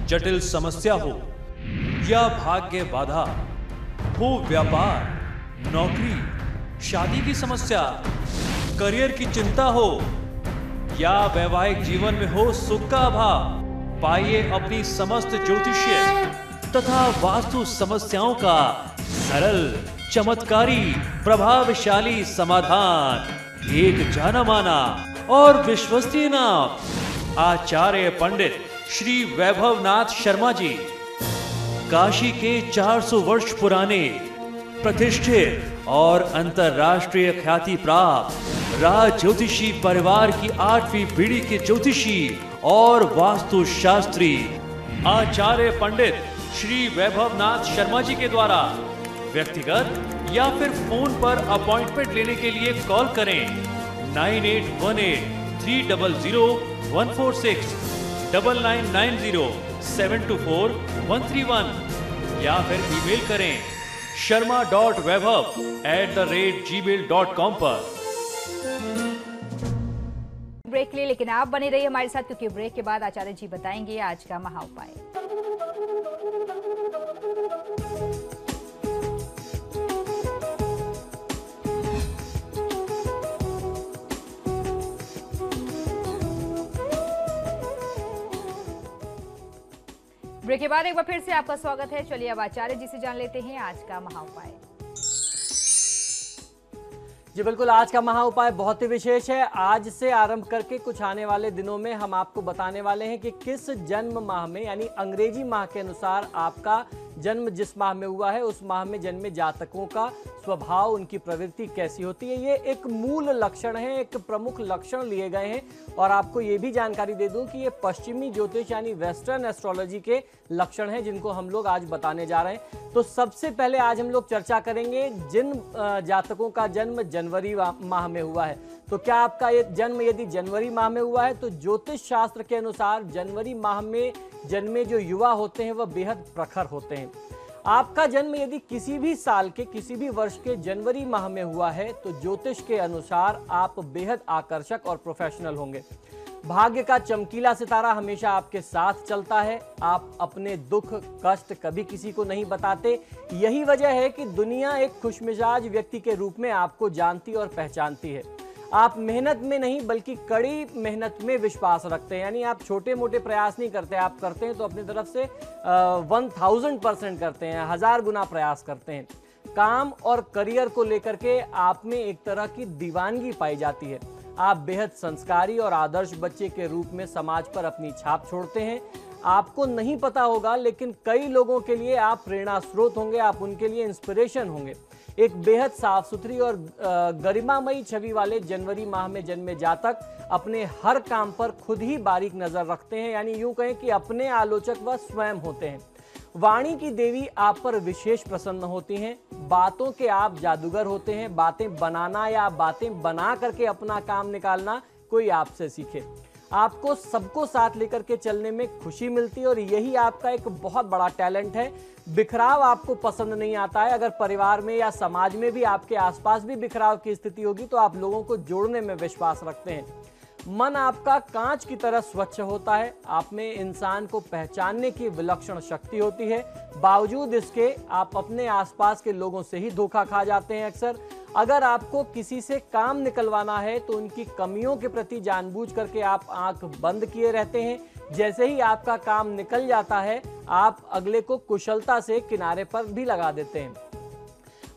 जटिल समस्या हो या भाग्य बाधा हो, व्यापार, नौकरी, शादी की समस्या, करियर की चिंता हो या वैवाहिक जीवन में हो सुख का अभाव, पाइए अपनी समस्त ज्योतिषीय तथा वास्तु समस्याओं का सरल, चमत्कारी, प्रभावशाली समाधान। एक जाना माना और विश्वसनीय नाम, आचार्य पंडित श्री वैभवनाथ शर्मा जी, काशी के 400 वर्ष पुराने प्रतिष्ठित और अंतरराष्ट्रीय ख्याति प्राप्त राज ज्योतिषी परिवार की 8वीं पीढ़ी के ज्योतिषी और वास्तु शास्त्री आचार्य पंडित श्री वैभवनाथ शर्मा जी के द्वारा व्यक्तिगत या फिर फोन पर अपॉइंटमेंट लेने के लिए कॉल करें 9818300146, 9990724131 या फिर ईमेल करें sharma.vaibhav@gmail.com पर। ब्रेक ले, लेकिन आप बने रहिए हमारे साथ, क्योंकि ब्रेक के बाद आचार्य जी बताएंगे आज का महा उपाय। ब्रेक के बाद एक बार फिर से आपका स्वागत है। चलिए अब आचार्य जी से जान लेते हैं आज का महा उपाय। जी बिल्कुल, आज का महा उपाय बहुत ही विशेष है। आज से आरंभ करके कुछ आने वाले दिनों में हम आपको बताने वाले हैं कि किस जन्म माह में, यानी अंग्रेजी माह के अनुसार आपका जन्म जिस माह में हुआ है उस माह में जन्मे जातकों का स्वभाव, उनकी प्रवृत्ति कैसी होती है। ये एक मूल लक्षण है, एक प्रमुख लक्षण लिए गए हैं। और आपको ये भी जानकारी दे दूं कि ये पश्चिमी ज्योतिष यानी वेस्टर्न एस्ट्रोलॉजी के लक्षण हैं, जिनको हम लोग आज बताने जा रहे हैं। तो सबसे पहले आज हम लोग चर्चा करेंगे जिन जातकों का जन्म जनवरी माह में हुआ है। तो क्या आपका ये जन्म यदि जनवरी माह में हुआ है तो ज्योतिष शास्त्र के अनुसार जनवरी माह में जन्मे जो युवा होते हैं वह बेहद प्रखर होते हैं। आपका जन्म यदि किसी भी साल के, किसी भी वर्ष के जनवरी माह में हुआ है तो ज्योतिष के अनुसार आप बेहद आकर्षक और प्रोफेशनल होंगे। भाग्य का चमकीला सितारा हमेशा आपके साथ चलता है। आप अपने दुख कष्ट कभी किसी को नहीं बताते। यही वजह है कि दुनिया एक खुशमिजाज व्यक्ति के रूप में आपको जानती और पहचानती है। आप मेहनत में नहीं बल्कि कड़ी मेहनत में विश्वास रखते हैं, यानी आप छोटे मोटे प्रयास नहीं करते। आप करते हैं तो अपनी तरफ से 1000% करते हैं, 1000 गुना प्रयास करते हैं। काम और करियर को लेकर के आप में एक तरह की दीवानगी पाई जाती है। आप बेहद संस्कारी और आदर्श बच्चे के रूप में समाज पर अपनी छाप छोड़ते हैं। आपको नहीं पता होगा लेकिन कई लोगों के लिए आप प्रेरणा स्रोत होंगे, आप उनके लिए इंस्पिरेशन होंगे। एक बेहद साफ सुथरी और गरिमामयी छवि वाले जनवरी माह में जन्मे जातक अपने हर काम पर खुद ही बारीक नजर रखते हैं, यानी यूं कहें कि अपने आलोचक वह स्वयं होते हैं। वाणी की देवी आप पर विशेष प्रसन्न होती हैं। बातों के आप जादूगर होते हैं। बातें बनाना या बातें बना करके अपना काम निकालना कोई आपसे सीखे। आपको सबको साथ लेकर के चलने में खुशी मिलती है और यही आपका एक बहुत बड़ा टैलेंट है। बिखराव आपको पसंद नहीं आता है। अगर परिवार में या समाज में भी आपके आसपास भी बिखराव की स्थिति होगी तो आप लोगों को जोड़ने में विश्वास रखते हैं। मन आपका कांच की तरह स्वच्छ होता है। आप में इंसान को पहचानने की विलक्षण शक्ति होती है। बावजूद इसके आप अपने आसपास के लोगों से ही धोखा खा जाते हैं अक्सर। अगर आपको किसी से काम निकलवाना है तो उनकी कमियों के प्रति जानबूझ करके आप आंख बंद किए रहते हैं। जैसे ही आपका काम निकल जाता है आप अगले को कुशलता से किनारे पर भी लगा देते हैं।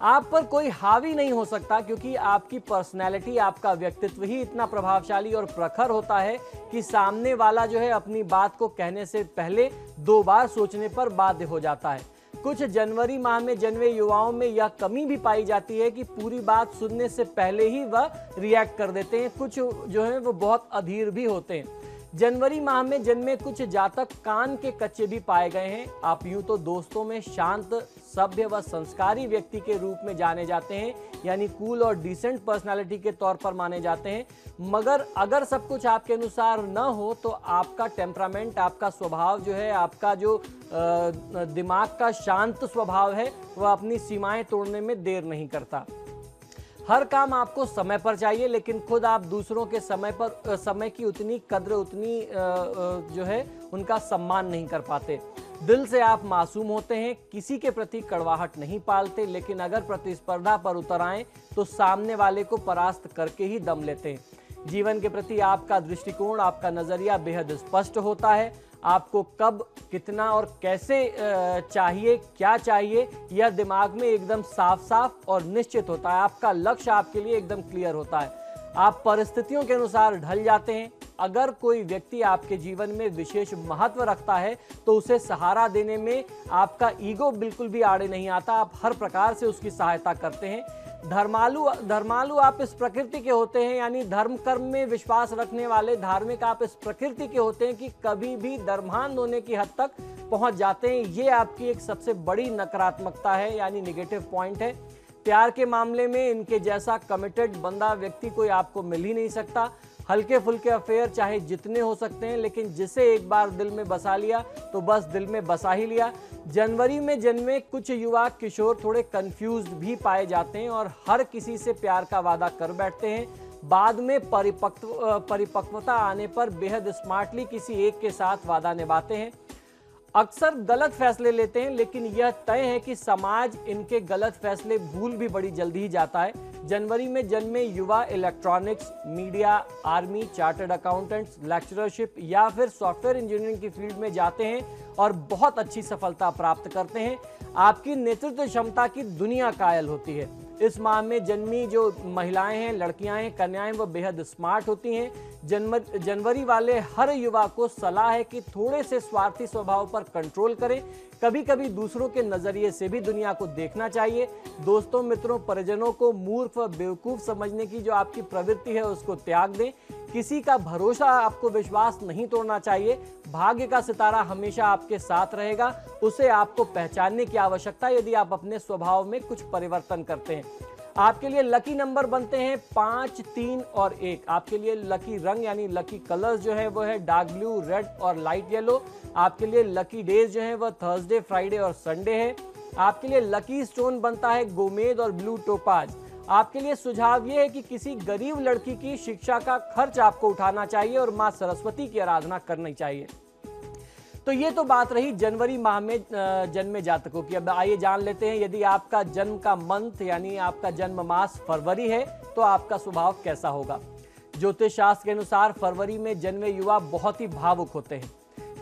आप पर कोई हावी नहीं हो सकता क्योंकि आपकी पर्सनैलिटी, आपका व्यक्तित्व ही इतना प्रभावशाली और प्रखर होता है कि सामने वाला जो है अपनी बात को कहने से पहले 2 बार सोचने पर बाध्य हो जाता है। कुछ जनवरी माह में जन्मे युवाओं में यह कमी भी पाई जाती है कि पूरी बात सुनने से पहले ही वह रिएक्ट कर देते हैं। कुछ जो है वो बहुत अधीर भी होते हैं। जनवरी माह में जन्मे कुछ जातक कान के कच्चे भी पाए गए हैं। आप यूं तो दोस्तों में शांत, सभ्य व संस्कारी व्यक्ति के रूप में जाने जाते हैं, यानी कूल और डिसेंट पर्सनालिटी के तौर पर माने जाते हैं। मगर अगर सब कुछ आपके अनुसार न हो तो आपका टेम्परामेंट, आपका स्वभाव जो है, आपका जो दिमाग का शांत स्वभाव है वह अपनी सीमाएं तोड़ने में देर नहीं करता। हर काम आपको समय पर चाहिए, लेकिन खुद आप दूसरों के समय की उतनी कद्र, उतनी जो है उनका सम्मान नहीं कर पाते। दिल से आप मासूम होते हैं, किसी के प्रति कड़वाहट नहीं पालते, लेकिन अगर प्रतिस्पर्धा पर उतर आए तो सामने वाले को परास्त करके ही दम लेते हैं। जीवन के प्रति आपका दृष्टिकोण, आपका नजरिया बेहद स्पष्ट होता है। आपको कब, कितना और कैसे चाहिए, क्या चाहिए, यह दिमाग में एकदम साफ साफ और निश्चित होता है। आपका लक्ष्य आपके लिए एकदम क्लियर होता है। आप परिस्थितियों के अनुसार ढल जाते हैं। अगर कोई व्यक्ति आपके जीवन में विशेष महत्व रखता है तो उसे सहारा देने में आपका ईगो बिल्कुल भी आड़े नहीं आता। आप हर प्रकार से उसकी सहायता करते हैं। धर्मालु आप इस प्रकृति के होते हैं, यानी धर्म कर्म में विश्वास रखने वाले धार्मिक आप इस प्रकृति के होते हैं कि कभी भी धर्मांध होने की हद तक पहुंच जाते हैं। ये आपकी एक सबसे बड़ी नकारात्मकता है, यानी नेगेटिव पॉइंट है। प्यार के मामले में इनके जैसा कमिटेड बंदा व्यक्ति कोई आपको मिल ही नहीं सकता। हल्के फुल्के अफेयर चाहे जितने हो सकते हैं, लेकिन जिसे एक बार दिल में बसा लिया तो बस दिल में बसा ही लिया। जनवरी में जन्मे कुछ युवा किशोर थोड़े कंफ्यूज्ड भी पाए जाते हैं और हर किसी से प्यार का वादा कर बैठते हैं। बाद में परिपक्वता आने पर बेहद स्मार्टली किसी एक के साथ वादा निभाते हैं। अक्सर गलत फैसले लेते हैं, लेकिन यह तय है कि समाज इनके गलत फैसले भूल भी बड़ी जल्दी ही जाता है। जनवरी में जन्मे युवा electronics, media, army, chartered accountants, lectureship या फिर सॉफ्टवेयर इंजीनियरिंग की फील्ड में जाते हैं और बहुत अच्छी सफलता प्राप्त करते हैं। आपकी नेतृत्व क्षमता की दुनिया कायल होती है। इस माह में जन्मी जो महिलाएं हैं, लड़कियां हैं, कन्याएं, वो बेहद स्मार्ट होती हैं। जनवरी वाले हर युवा को सलाह है कि थोड़े से स्वार्थी स्वभाव पर कंट्रोल करें। कभी कभी दूसरों के नजरिए से भी दुनिया को देखना चाहिए। दोस्तों, मित्रों, परिजनों को मूर्ख व बेवकूफ समझने की जो आपकी प्रवृत्ति है उसको त्याग दें। किसी का भरोसा, आपको विश्वास नहीं तोड़ना चाहिए। भाग्य का सितारा हमेशा आपके साथ रहेगा, उसे आपको पहचानने की आवश्यकता है यदि आप अपने स्वभाव में कुछ परिवर्तन करते हैं। आपके लिए लकी नंबर बनते हैं 5, 3 और 1। आपके लिए लकी रंग यानी लकी कलर्स जो है वो है डार्क ब्लू, रेड और लाइट येलो। आपके लिए लकी डेज जो है वह थर्सडे, फ्राइडे और संडे है। आपके लिए लकी स्टोन बनता है गोमेद और ब्लू टोपाज। आपके लिए सुझाव ये है कि किसी गरीब लड़की की शिक्षा का खर्च आपको उठाना चाहिए और मां सरस्वती की आराधना करनी चाहिए। तो ये तो बात रही जनवरी माह में जन्मे जातकों की। अब आइए जान लेते हैं यदि आपका जन्म का मंथ यानी आपका जन्म मास फरवरी है तो आपका स्वभाव कैसा होगा। ज्योतिष शास्त्र के अनुसार फरवरी में जन्मे युवा बहुत ही भावुक होते हैं।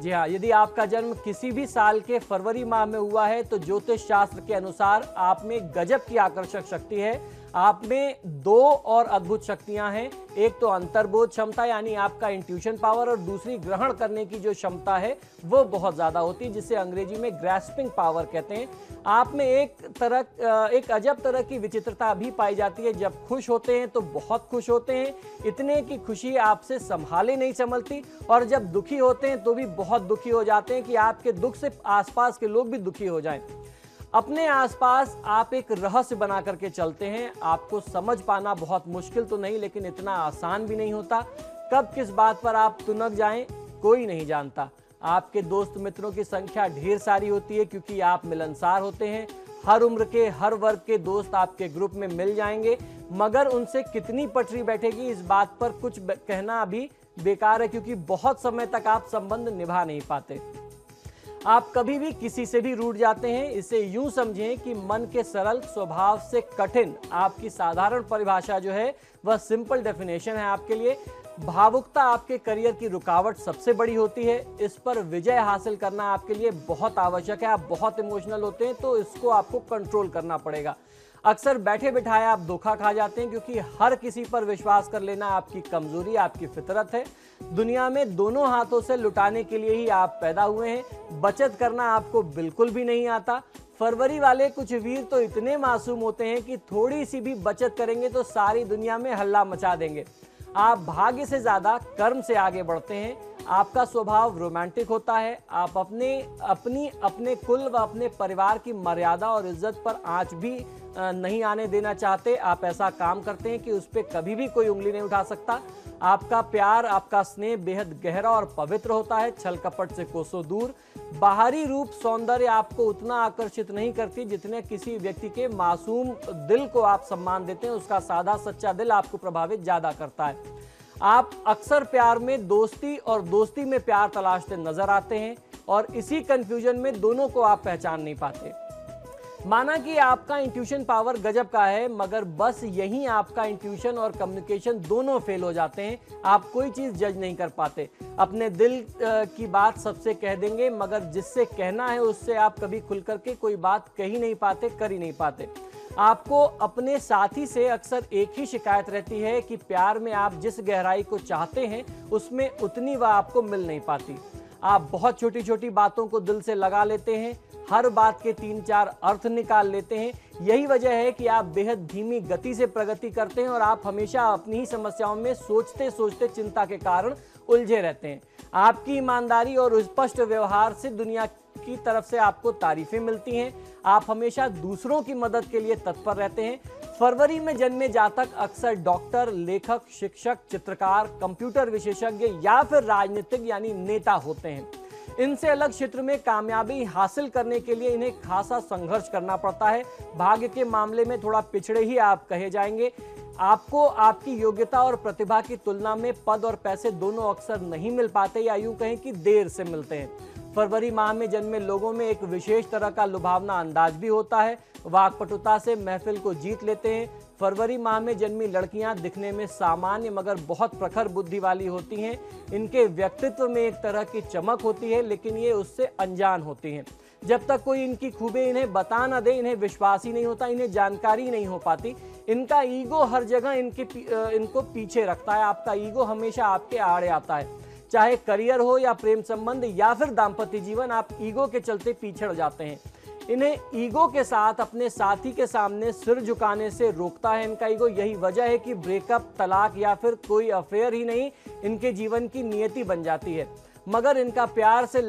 जी हाँ, यदि आपका जन्म किसी भी साल के फरवरी माह में हुआ है तो ज्योतिष शास्त्र के अनुसार आप में गजब की आकर्षक शक्ति है। आप में 2 और अद्भुत शक्तियां हैं। एक तो अंतर्बोध क्षमता यानी आपका इंट्यूशन पावर, और दूसरी ग्रहण करने की जो क्षमता है वो बहुत ज्यादा होती है, जिसे अंग्रेजी में ग्रैस्पिंग पावर कहते हैं। आप में एक अजब तरह की विचित्रता भी पाई जाती है। जब खुश होते हैं तो बहुत खुश होते हैं, इतने की खुशी आपसे संभाले नहीं संभलती, और जब दुखी होते हैं तो भी बहुत दुखी हो जाते हैं कि आपके दुख से आसपास के लोग भी दुखी हो जाएं। अपने आसपास आप एक रहस्य बना करके चलते हैं। आपको समझ पाना बहुत मुश्किल तो नहीं, लेकिन इतना आसान भी नहीं होता। कब किस बात पर आप तुनक जाएं कोई नहीं जानता। आपके दोस्त मित्रों की संख्या ढेर सारी होती है क्योंकि आप मिलनसार होते हैं। हर उम्र के, हर वर्ग के दोस्त आपके ग्रुप में मिल जाएंगे, मगर उनसे कितनी पटरी बैठेगी इस बात पर कुछ कहना अभी बेकार है, क्योंकि बहुत समय तक आप संबंध निभा नहीं पाते। आप कभी भी किसी से भी रूठ जाते हैं। इसे यूं समझें कि मन के सरल, स्वभाव से कठिन, आपकी साधारण परिभाषा जो है वह सिंपल डेफिनेशन है आपके लिए। भावुकता आपके करियर की रुकावट सबसे बड़ी होती है। इस पर विजय हासिल करना आपके लिए बहुत आवश्यक है। आप बहुत इमोशनल होते हैं तो इसको आपको कंट्रोल करना पड़ेगा। अक्सर बैठे बिठाए आप धोखा खा जाते हैं, क्योंकि हर किसी पर विश्वास कर लेना आपकी कमजोरी, आपकी फितरत है। दुनिया में दोनों हाथों से लुटाने के लिए ही आप पैदा हुए हैं। बचत करना आपको बिल्कुल भी नहीं आता। फरवरी वाले कुछ वीर तो इतने मासूम होते हैं कि थोड़ी सी भी बचत करेंगे तो सारी दुनिया में हल्ला मचा देंगे। आप भाग्य से ज्यादा कर्म से आगे बढ़ते हैं। आपका स्वभाव रोमांटिक होता है। आप अपने कुल व अपने परिवार की मर्यादा और इज्जत पर आंच भी नहीं आने देना चाहते। आप ऐसा काम करते हैं कि उस पर कभी भी कोई उंगली नहीं उठा सकता। आपका प्यार, आपका स्नेह बेहद गहरा और पवित्र होता है, छल कपट से कोसों दूर। बाहरी रूप सौंदर्य आपको उतना आकर्षित नहीं करती जितने किसी व्यक्ति के मासूम दिल को आप सम्मान देते हैं, उसका सादा सच्चा दिल आपको प्रभावित ज्यादा करता है। आप अक्सर प्यार में दोस्ती और दोस्ती में प्यार तलाशते नजर आते हैं और इसी कंफ्यूजन में दोनों को आप पहचान नहीं पाते। माना कि आपका इंट्यूशन पावर गजब का है, मगर बस यहीं आपका इंट्यूशन और कम्युनिकेशन दोनों फेल हो जाते हैं। आप कोई चीज जज नहीं कर पाते। अपने दिल की बात सबसे कह देंगे, मगर जिससे कहना है उससे आप कभी खुल करके कोई बात कह ही नहीं पाते, कर ही नहीं पाते। आपको अपने साथी से अक्सर एक ही शिकायत रहती है कि प्यार में आप जिस गहराई को चाहते हैं उसमें उतनी वह आपको मिल नहीं पाती। आप बहुत छोटी छोटी बातों को दिल से लगा लेते हैं, हर बात के 3-4 अर्थ निकाल लेते हैं। यही वजह है कि आप बेहद धीमी गति से प्रगति करते हैं और आप हमेशा अपनी ही समस्याओं में सोचते सोचते चिंता के कारण उलझे रहते हैं। आपकी ईमानदारी और स्पष्ट व्यवहार से दुनिया की तरफ से आपको तारीफें मिलती हैं। आप हमेशा दूसरों की मदद के लिए तत्पर रहते हैं। फरवरी में जन्मे जातक अक्सर डॉक्टर, लेखक, शिक्षक, चित्रकार, कंप्यूटर विशेषज्ञ या फिर राजनीतिक यानी नेता होते हैं। इनसे अलग क्षेत्र में कामयाबी हासिल करने के लिए इन्हें खासा संघर्ष करना पड़ता है। भाग्य के मामले में थोड़ा पिछड़े ही आप कहे जाएंगे। आपको आपकी योग्यता और प्रतिभा की तुलना में पद और पैसे दोनों अक्सर नहीं मिल पाते, या यूं कहें कि देर से मिलते हैं। फरवरी माह में जन्मे लोगों में एक विशेष तरह का लुभावना अंदाज भी होता है। वाक्पटुता से महफिल को जीत लेते हैं। फरवरी माह में जन्मी लड़कियां दिखने में सामान्य मगर बहुत प्रखर बुद्धि वाली होती हैं। इनके व्यक्तित्व में एक तरह की चमक होती है, लेकिन ये उससे अनजान होती हैं। जब तक कोई इनकी खूबी इन्हें बता न दे, इन्हें विश्वास ही नहीं होता, इन्हें जानकारी नहीं हो पाती। इनका ईगो हर जगह इनको पीछे रखता है। आपका ईगो हमेशा आपके आड़े आता है, चाहे करियर हो या प्रेम संबंध या फिर दाम्पत्य जीवन, आप ईगो के चलते पिछड़ जाते हैं। इन्हें ईगो के साथ अपने साथी के सामने सिर झुकाने से रोकता है इनका ईगो। यही वजह है कि ब्रेकअप, तलाक या फिर कोई अफेयर ही नहीं, इनके जीवन की नियति बन जाती है। मगर इनका प्यार से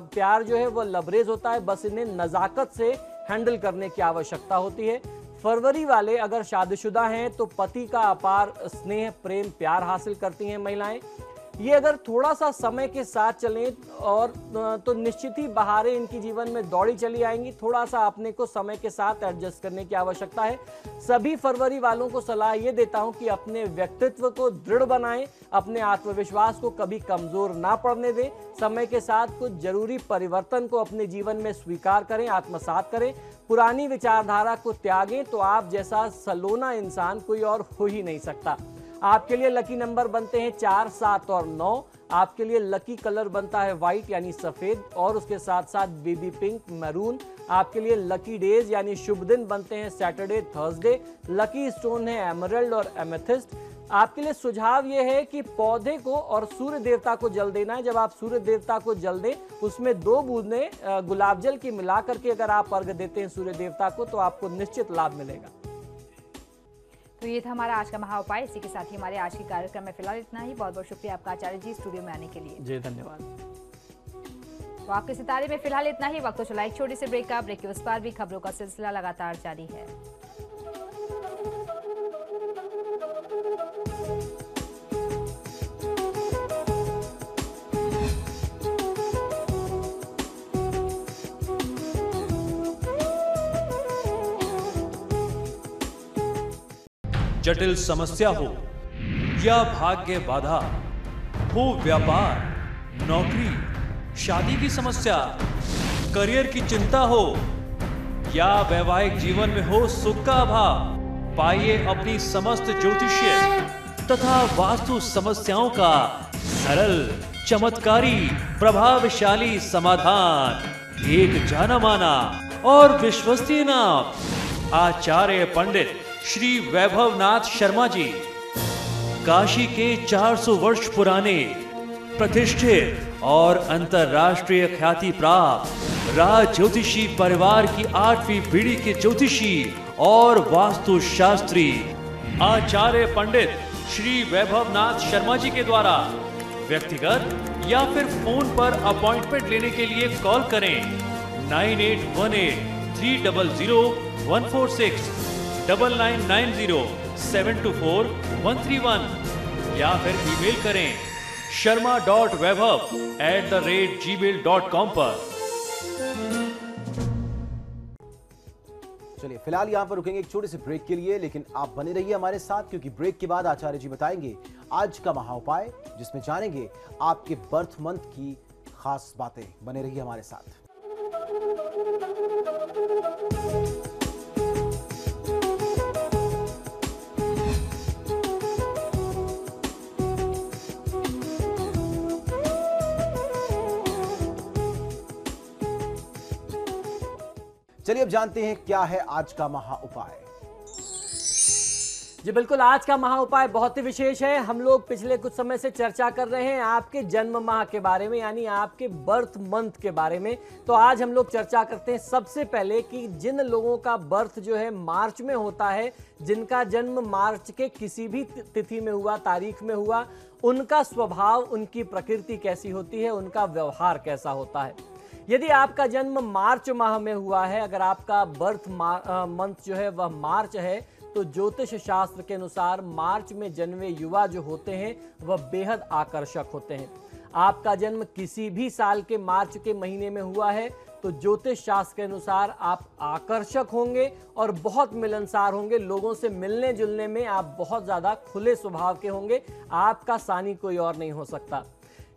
प्यार जो है वो लबरेज होता है। बस इन्हें नज़ाकत से हैंडल करने की आवश्यकता होती है। फरवरी वाले अगर शादीशुदा हैं तो पति का अपार स्नेह, प्रेम, प्यार हासिल करती हैं महिलाएं। ये अगर थोड़ा सा समय के साथ चलें और तो निश्चित ही बहारें इनकी जीवन में दौड़ी चली आएंगी। थोड़ा सा अपने को समय के साथ एडजस्ट करने की आवश्यकता है। सभी फरवरी वालों को सलाह ये देता हूं कि अपने व्यक्तित्व को दृढ़ बनाएं, अपने आत्मविश्वास को कभी कमजोर ना पड़ने दें। समय के साथ कुछ जरूरी परिवर्तन को अपने जीवन में स्वीकार करें, आत्मसात करें। पुरानी विचारधारा को त्यागें, तो आप जैसा सलोना इंसान कोई और हो ही नहीं सकता। आपके लिए लकी नंबर बनते हैं 4, 7 और 9। आपके लिए लकी कलर बनता है व्हाइट यानी सफेद, और उसके साथ साथ बेबी पिंक, मैरून। आपके लिए लकी डेज यानी शुभ दिन बनते हैं सैटरडे, थर्सडे। लकी स्टोन है एमरल्ड और एमेथिस्ट। आपके लिए सुझाव यह है कि पौधे को और सूर्य देवता को जल देना है। जब आप सूर्य देवता को जल दें, उसमें 2 बूंदें गुलाब जल की मिला करके अगर आप अर्घ देते हैं सूर्य देवता को, तो आपको निश्चित लाभ मिलेगा। तो ये था हमारा आज का महा उपाय। इसी के साथ ही हमारे आज के कार्यक्रम में फिलहाल इतना ही। बहुत बहुत शुक्रिया आपका आचार्य जी स्टूडियो में आने के लिए। जी धन्यवाद। तो आपके सितारे में फिलहाल इतना ही। वक्त तो चला एक छोटी सी ब्रेक का। ब्रेक के उस पार भी खबरों का सिलसिला लगातार जारी है। जटिल समस्या हो या भाग्य बाधा हो, व्यापार, नौकरी, शादी की समस्या, करियर की चिंता हो या वैवाहिक जीवन में हो सुख का अभाव, पाइए अपनी समस्त ज्योतिषीय तथा वास्तु समस्याओं का सरल, चमत्कारी, प्रभावशाली समाधान। एक जाना माना और विश्वसनीय नाम, आचार्य पंडित श्री वैभवनाथ शर्मा जी। काशी के 400 वर्ष पुराने, प्रतिष्ठित और अंतरराष्ट्रीय ख्याति प्राप्त राज ज्योतिषी परिवार की 8वीं पीढ़ी के ज्योतिषी और वास्तु शास्त्री आचार्य पंडित श्री वैभवनाथ शर्मा जी के द्वारा व्यक्तिगत या फिर फोन पर अपॉइंटमेंट लेने के लिए कॉल करें 9818 300 146990724 या फिर ईमेल करें sharma.vaibhav@gmail.com पर। चलिए फिलहाल यहां पर रुकेंगे एक छोटे से ब्रेक के लिए, लेकिन आप बने रहिए हमारे साथ, क्योंकि ब्रेक के बाद आचार्य जी बताएंगे आज का महाउपाय, जिसमें जानेंगे आपके बर्थ मंथ की खास बातें। बने रहिए हमारे साथ। चलिए अब जानते हैं क्या है आज का महा उपाय। जी बिल्कुल, आज का महा उपाय बहुत ही विशेष है। हम लोग पिछले कुछ समय से चर्चा कर रहे हैं आपके जन्म माह के बारे में, यानी आपके बर्थ मंथ के बारे में। तो आज हम लोग चर्चा करते हैं सबसे पहले कि जिन लोगों का बर्थ जो है मार्च में होता है, जिनका जन्म मार्च के किसी भी तिथि में हुआ, तारीख में हुआ, उनका स्वभाव, उनकी प्रकृति कैसी होती है, उनका व्यवहार कैसा होता है। यदि आपका जन्म मार्च माह में हुआ है, अगर आपका बर्थ मंथ जो है वह मार्च है, तो ज्योतिष शास्त्र के अनुसार मार्च में जन्मे युवा जो होते हैं वह बेहद आकर्षक होते हैं। आपका जन्म किसी भी साल के मार्च के महीने में हुआ है तो ज्योतिष शास्त्र के अनुसार आप आकर्षक होंगे और बहुत मिलनसार होंगे। लोगों से मिलने जुलने में आप बहुत ज़्यादा खुले स्वभाव के होंगे। आपका सानी कोई और नहीं हो सकता।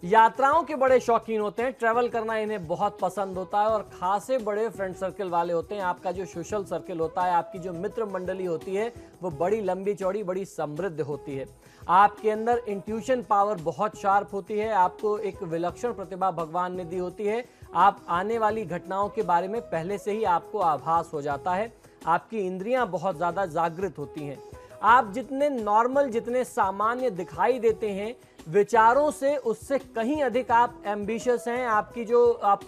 यात्राओं के बड़े शौकीन होते हैं, ट्रैवल करना इन्हें बहुत पसंद होता है और खासे बड़े फ्रेंड सर्कल वाले होते हैं। आपका जो सोशल सर्कल होता है, आपकी जो मित्र मंडली होती है, वो बड़ी लंबी चौड़ी, बड़ी समृद्ध होती है। आपके अंदर इंट्यूशन पावर बहुत शार्प होती है। आपको एक विलक्षण प्रतिभा भगवान ने दी होती है। आप आने वाली घटनाओं के बारे में पहले से ही आपको आभास हो जाता है। आपकी इंद्रियां बहुत ज़्यादा जागृत होती हैं। आप जितने नॉर्मल, जितने सामान्य दिखाई देते हैं, विचारों से उससे कहीं अधिक आप एम्बिशियस हैं। आपके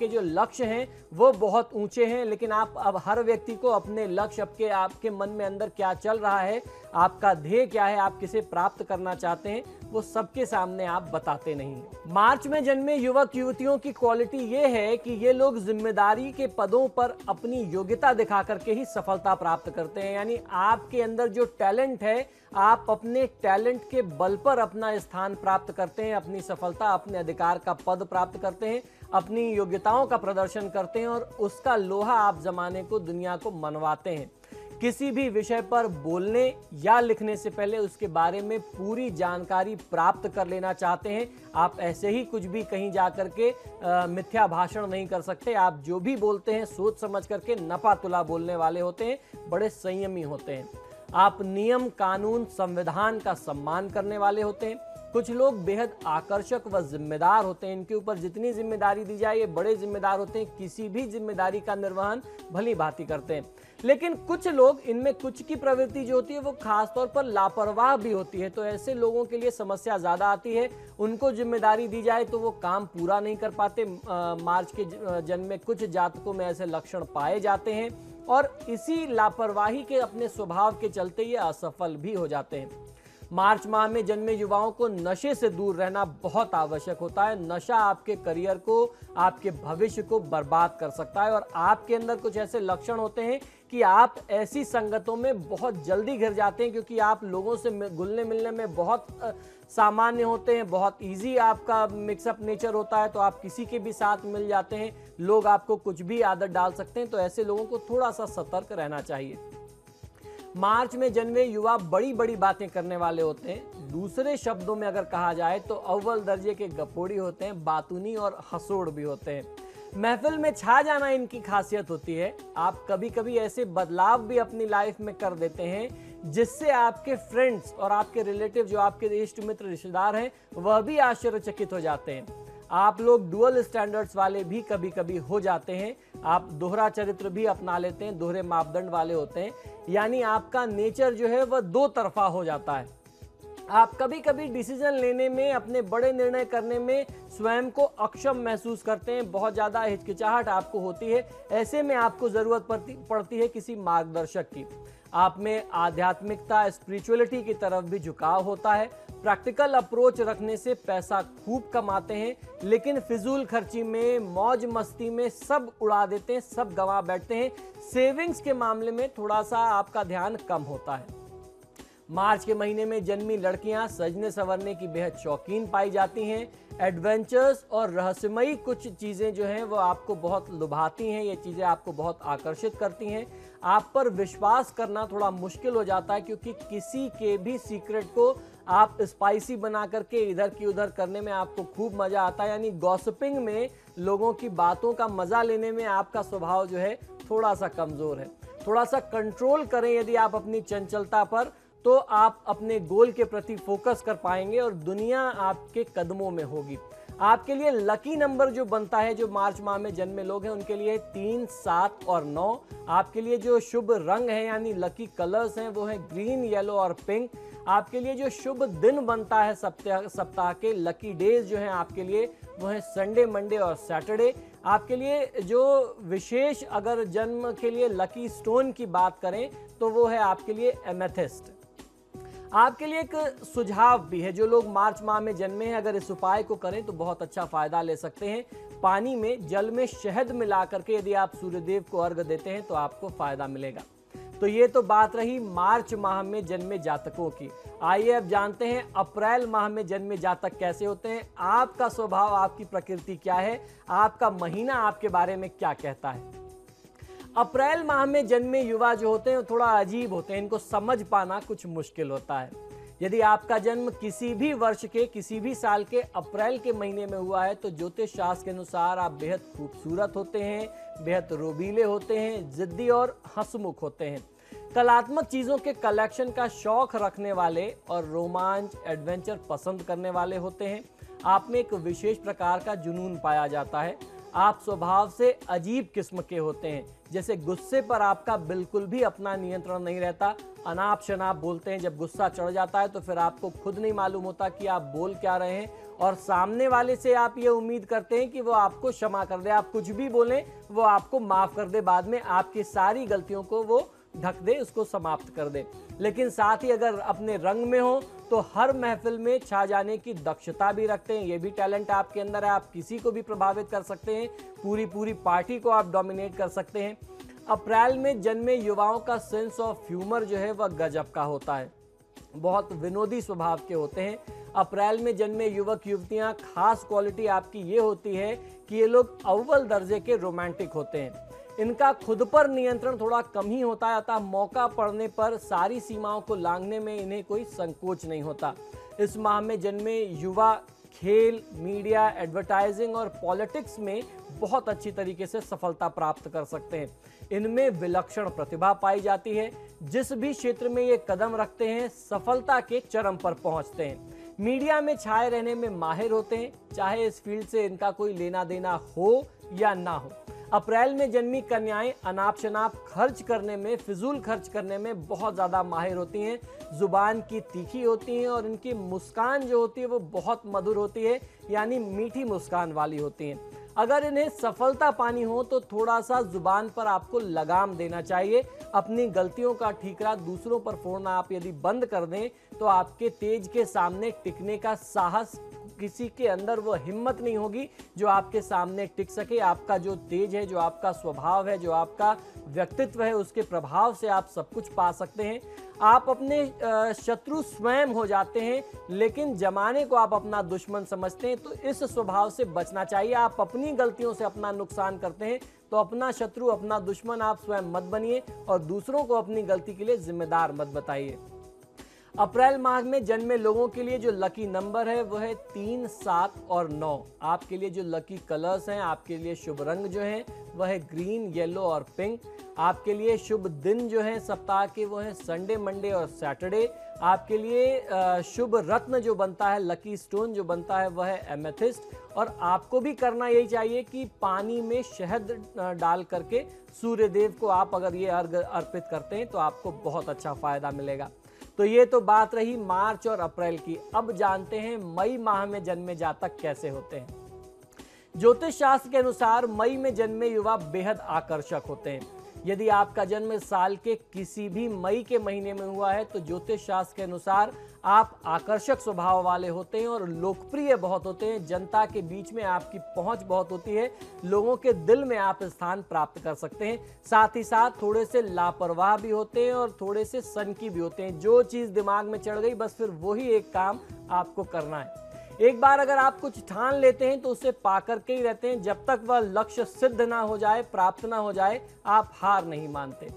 जो लक्ष्य हैं वो बहुत ऊंचे हैं। लेकिन आप अब हर व्यक्ति को अपने लक्ष्य, आपके मन में अंदर क्या चल रहा है, आपका ध्येय क्या है, आप किसे प्राप्त करना चाहते हैं, वो सबके सामने आप बताते नहीं हैं। मार्च में जन्मे युवक युवतियों की क्वालिटी ये है कि ये लोग जिम्मेदारी के पदों पर अपनी योग्यता दिखा करके ही सफलता प्राप्त करते हैं। यानी आपके अंदर जो टैलेंट है, आप अपने टैलेंट के बल पर अपना स्थान प्राप्त करते हैं, अपनी सफलता, अपने अधिकार का पद प्राप्त करते हैं, अपनी योग्यताओं का प्रदर्शन करते हैं और उसका लोहा आप जमाने को, दुनिया को मनवाते हैं। किसी भी विषय पर बोलने या लिखने से पहले उसके बारे में पूरी जानकारी प्राप्त कर लेना चाहते हैं। आप ऐसे ही कुछ भी कहीं जा करके मिथ्या भाषण नहीं कर सकते। आप जो भी बोलते हैं सोच समझ करके नपा तुला बोलने वाले होते हैं, बड़े संयमी होते हैं। आप नियम, कानून, संविधान का सम्मान करने वाले होते हैं। कुछ लोग बेहद आकर्षक व जिम्मेदार होते हैं। इनके ऊपर जितनी जिम्मेदारी दी जाए, ये बड़े जिम्मेदार होते हैं। किसी भी जिम्मेदारी का निर्वहन भली भांति करते हैं। लेकिन कुछ लोग, इनमें कुछ की प्रवृत्ति जो होती है वो खासतौर पर लापरवाह भी होती है। तो ऐसे लोगों के लिए समस्या ज़्यादा आती है। उनको जिम्मेदारी दी जाए तो वो काम पूरा नहीं कर पाते। मार्च के जन्म में कुछ जातकों में ऐसे लक्षण पाए जाते हैं और इसी लापरवाही के अपने स्वभाव के चलते ये असफल भी हो जाते हैं। मार्च माह में जन्मे युवाओं को नशे से दूर रहना बहुत आवश्यक होता है। नशा आपके करियर को, आपके भविष्य को बर्बाद कर सकता है और आपके अंदर कुछ ऐसे लक्षण होते हैं कि आप ऐसी संगतों में बहुत जल्दी घिर जाते हैं, क्योंकि आप लोगों से घुलने मिलने में बहुत सामान्य होते हैं। बहुत इजी आपका मिक्सअप नेचर होता है, तो आप किसी के भी साथ मिल जाते हैं। लोग आपको कुछ भी आदत डाल सकते हैं, तो ऐसे लोगों को थोड़ा सा सतर्क रहना चाहिए। मार्च में जन्मे युवा बड़ी बड़ी बातें करने वाले होते हैं। दूसरे शब्दों में अगर कहा जाए तो अव्वल दर्जे के गपोड़ी होते हैं, बातूनी और हंसोड़ भी होते हैं। महफिल में छा जाना इनकी खासियत होती है। आप कभी कभी ऐसे बदलाव भी अपनी लाइफ में कर देते हैं जिससे आपके फ्रेंड्स और आपके रिलेटिव, जो आपके इष्ट मित्र रिश्तेदार हैं, वह भी आश्चर्यचकित हो जाते हैं। आप लोग डुअल स्टैंडर्ड्स वाले भी कभी कभी हो जाते हैं। आप दोहरा चरित्र भी अपना लेते हैं, दोहरे मापदंड वाले होते हैं। यानी आपका नेचर जो है वह दो तरफा हो जाता है। आप कभी कभी डिसीजन लेने में, अपने बड़े निर्णय करने में स्वयं को अक्षम महसूस करते हैं। बहुत ज़्यादा हिचकिचाहट आपको होती है। ऐसे में आपको ज़रूरत पड़ती है किसी मार्गदर्शक की। आप में आध्यात्मिकता, स्पिरिचुअलिटी की तरफ भी झुकाव होता है। प्रैक्टिकल अप्रोच रखने से पैसा खूब कमाते हैं, लेकिन फिजूल खर्ची में, मौज मस्ती में सब उड़ा देते हैं, सब गंवा बैठते हैं। सेविंग्स के मामले में थोड़ा सा आपका ध्यान कम होता है। मार्च के महीने में जन्मी लड़कियां सजने संवरने की बेहद शौकीन पाई जाती हैं। एडवेंचर्स और रहस्यमयी कुछ चीज़ें जो हैं वो आपको बहुत लुभाती हैं, ये चीज़ें आपको बहुत आकर्षित करती हैं। आप पर विश्वास करना थोड़ा मुश्किल हो जाता है, क्योंकि किसी के भी सीक्रेट को आप स्पाइसी बना करके इधर की उधर करने में आपको खूब मज़ा आता है। यानी गॉसिपिंग में, लोगों की बातों का मज़ा लेने में आपका स्वभाव जो है थोड़ा सा कमज़ोर है। थोड़ा सा कंट्रोल करें यदि आप अपनी चंचलता पर, तो आप अपने गोल के प्रति फोकस कर पाएंगे और दुनिया आपके कदमों में होगी। आपके लिए लकी नंबर जो बनता है, जो मार्च माह में जन्मे लोग हैं उनके लिए 3, 7 और 9। आपके लिए जो शुभ रंग है यानी लकी कलर्स हैं वो है ग्रीन, येलो और पिंक। आपके लिए जो शुभ दिन बनता है सप्ताह के लकी डेज जो हैं आपके लिए वो है संडे, मंडे और सैटरडे। आपके लिए जो विशेष अगर जन्म के लिए लकी स्टोन की बात करें तो वो है आपके लिए एमेथिस्ट। आपके लिए एक सुझाव भी है, जो लोग मार्च माह में जन्मे हैं अगर इस उपाय को करें तो बहुत अच्छा फायदा ले सकते हैं। पानी में जल में शहद मिला करके यदि आप सूर्यदेव को अर्घ देते हैं तो आपको फायदा मिलेगा। तो ये तो बात रही मार्च माह में जन्मे जातकों की। आइए अब जानते हैं अप्रैल माह में जन्मे जातक कैसे होते हैं। आपका स्वभाव, आपकी प्रकृति क्या है, आपका महीना आपके बारे में क्या कहता है। अप्रैल माह में जन्मे युवा जो होते हैं थोड़ा अजीब होते हैं, इनको समझ पाना कुछ मुश्किल होता है। यदि आपका जन्म किसी भी वर्ष के, किसी भी साल के अप्रैल के महीने में हुआ है तो ज्योतिष शास्त्र के अनुसार आप बेहद खूबसूरत होते हैं, बेहद रोबीले होते हैं, जिद्दी और हंसमुख होते हैं। कलात्मक चीज़ों के कलेक्शन का शौक रखने वाले और रोमांच, एडवेंचर पसंद करने वाले होते हैं। आप में एक विशेष प्रकार का जुनून पाया जाता है। आप स्वभाव से अजीब किस्म के होते हैं, जैसे गुस्से पर आपका बिल्कुल भी अपना नियंत्रण नहीं रहता। अनाप शनाप बोलते हैं, जब गुस्सा चढ़ जाता है तो फिर आपको खुद नहीं मालूम होता कि आप बोल क्या रहे हैं, और सामने वाले से आप ये उम्मीद करते हैं कि वो आपको क्षमा कर दे। आप कुछ भी बोलें वो आपको माफ़ कर दे, बाद में आपकी सारी गलतियों को वो ढक दे, उसको समाप्त कर दे। लेकिन साथ ही अगर अपने रंग में हो तो हर महफिल में छा जाने की दक्षता भी रखते हैं। ये भी टैलेंट आपके अंदर है, आप किसी को भी प्रभावित कर सकते हैं, पूरी पार्टी को आप डोमिनेट कर सकते हैं। अप्रैल में जन्मे युवाओं का सेंस ऑफ ह्यूमर जो है वह गजब का होता है, बहुत विनोदी स्वभाव के होते हैं। अप्रैल में जन्मे युवक युवतियां, खास क्वालिटी आपकी ये होती है कि ये लोग अव्वल दर्जे के रोमांटिक होते हैं। इनका खुद पर नियंत्रण थोड़ा कम ही होता है, अतः मौका पड़ने पर सारी सीमाओं को लांघने में इन्हें कोई संकोच नहीं होता। इस माह में जन्मे युवा खेल, मीडिया, एडवर्टाइजिंग और पॉलिटिक्स में बहुत अच्छी तरीके से सफलता प्राप्त कर सकते हैं। इनमें विलक्षण प्रतिभा पाई जाती है। जिस भी क्षेत्र में ये कदम रखते हैं सफलता के चरम पर पहुंचते हैं। मीडिया में छाए रहने में माहिर होते हैं, चाहे इस फील्ड से इनका कोई लेना देना हो या ना हो। अप्रैल में जन्मी कन्याएं अनाप शनाप खर्च करने में, फिजूल खर्च करने में बहुत ज़्यादा माहिर होती हैं। जुबान की तीखी होती हैं और इनकी मुस्कान जो होती है वो बहुत मधुर होती है, यानी मीठी मुस्कान वाली होती हैं। अगर इन्हें सफलता पानी हो तो थोड़ा सा जुबान पर आपको लगाम देना चाहिए। अपनी गलतियों का ठीकरा दूसरों पर फोड़ना आप यदि बंद कर दें तो आपके तेज के सामने टिकने का साहस, किसी के अंदर वो हिम्मत नहीं होगी जो आपके सामने टिक सके। आपका जो तेज है, जो आपका स्वभाव है, जो आपका व्यक्तित्व है, उसके प्रभाव से आप सब कुछ पा सकते हैं। आप अपने शत्रु स्वयं हो जाते हैं, लेकिन जमाने को आप अपना दुश्मन समझते हैं, तो इस स्वभाव से बचना चाहिए। आप अपनी गलतियों से अपना नुकसान करते हैं तो अपना शत्रु, अपना दुश्मन आप स्वयं मत बनिए और दूसरों को अपनी गलती के लिए जिम्मेदार मत बताइए। अप्रैल माह में जन्मे लोगों के लिए जो लकी नंबर है वो है 3, 7 और 9। आपके लिए जो लकी कलर्स हैं, आपके लिए शुभ रंग जो है वह है ग्रीन, येलो और पिंक। आपके लिए शुभ दिन जो है सप्ताह के वो है संडे, मंडे और सैटरडे। आपके लिए शुभ रत्न जो बनता है, लकी स्टोन जो बनता है वह है एमेथिस्ट। और आपको भी करना यही चाहिए कि पानी में शहद डाल करके सूर्यदेव को आप अगर ये अर्घ अर्पित करते हैं तो आपको बहुत अच्छा फायदा मिलेगा। तो ये तो बात रही मार्च और अप्रैल की। अब जानते हैं मई माह में जन्मे जातक कैसे होते हैं। ज्योतिष शास्त्र के अनुसार मई में जन्मे युवा बेहद आकर्षक होते हैं। यदि आपका जन्म साल के किसी भी मई के महीने में हुआ है तो ज्योतिष शास्त्र के अनुसार आप आकर्षक स्वभाव वाले होते हैं और लोकप्रिय बहुत होते हैं। जनता के बीच में आपकी पहुंच बहुत होती है, लोगों के दिल में आप स्थान प्राप्त कर सकते हैं। साथ ही साथ थोड़े से लापरवाह भी होते हैं और थोड़े से सनकी भी होते हैं। जो चीज़ दिमाग में चढ़ गई बस फिर वही एक काम आपको करना है। एक बार अगर आप कुछ ठान लेते हैं तो उसे पाकर के ही रहते हैं। जब तक वह लक्ष्य सिद्ध ना हो जाए, प्राप्त ना हो जाए, आप हार नहीं मानते।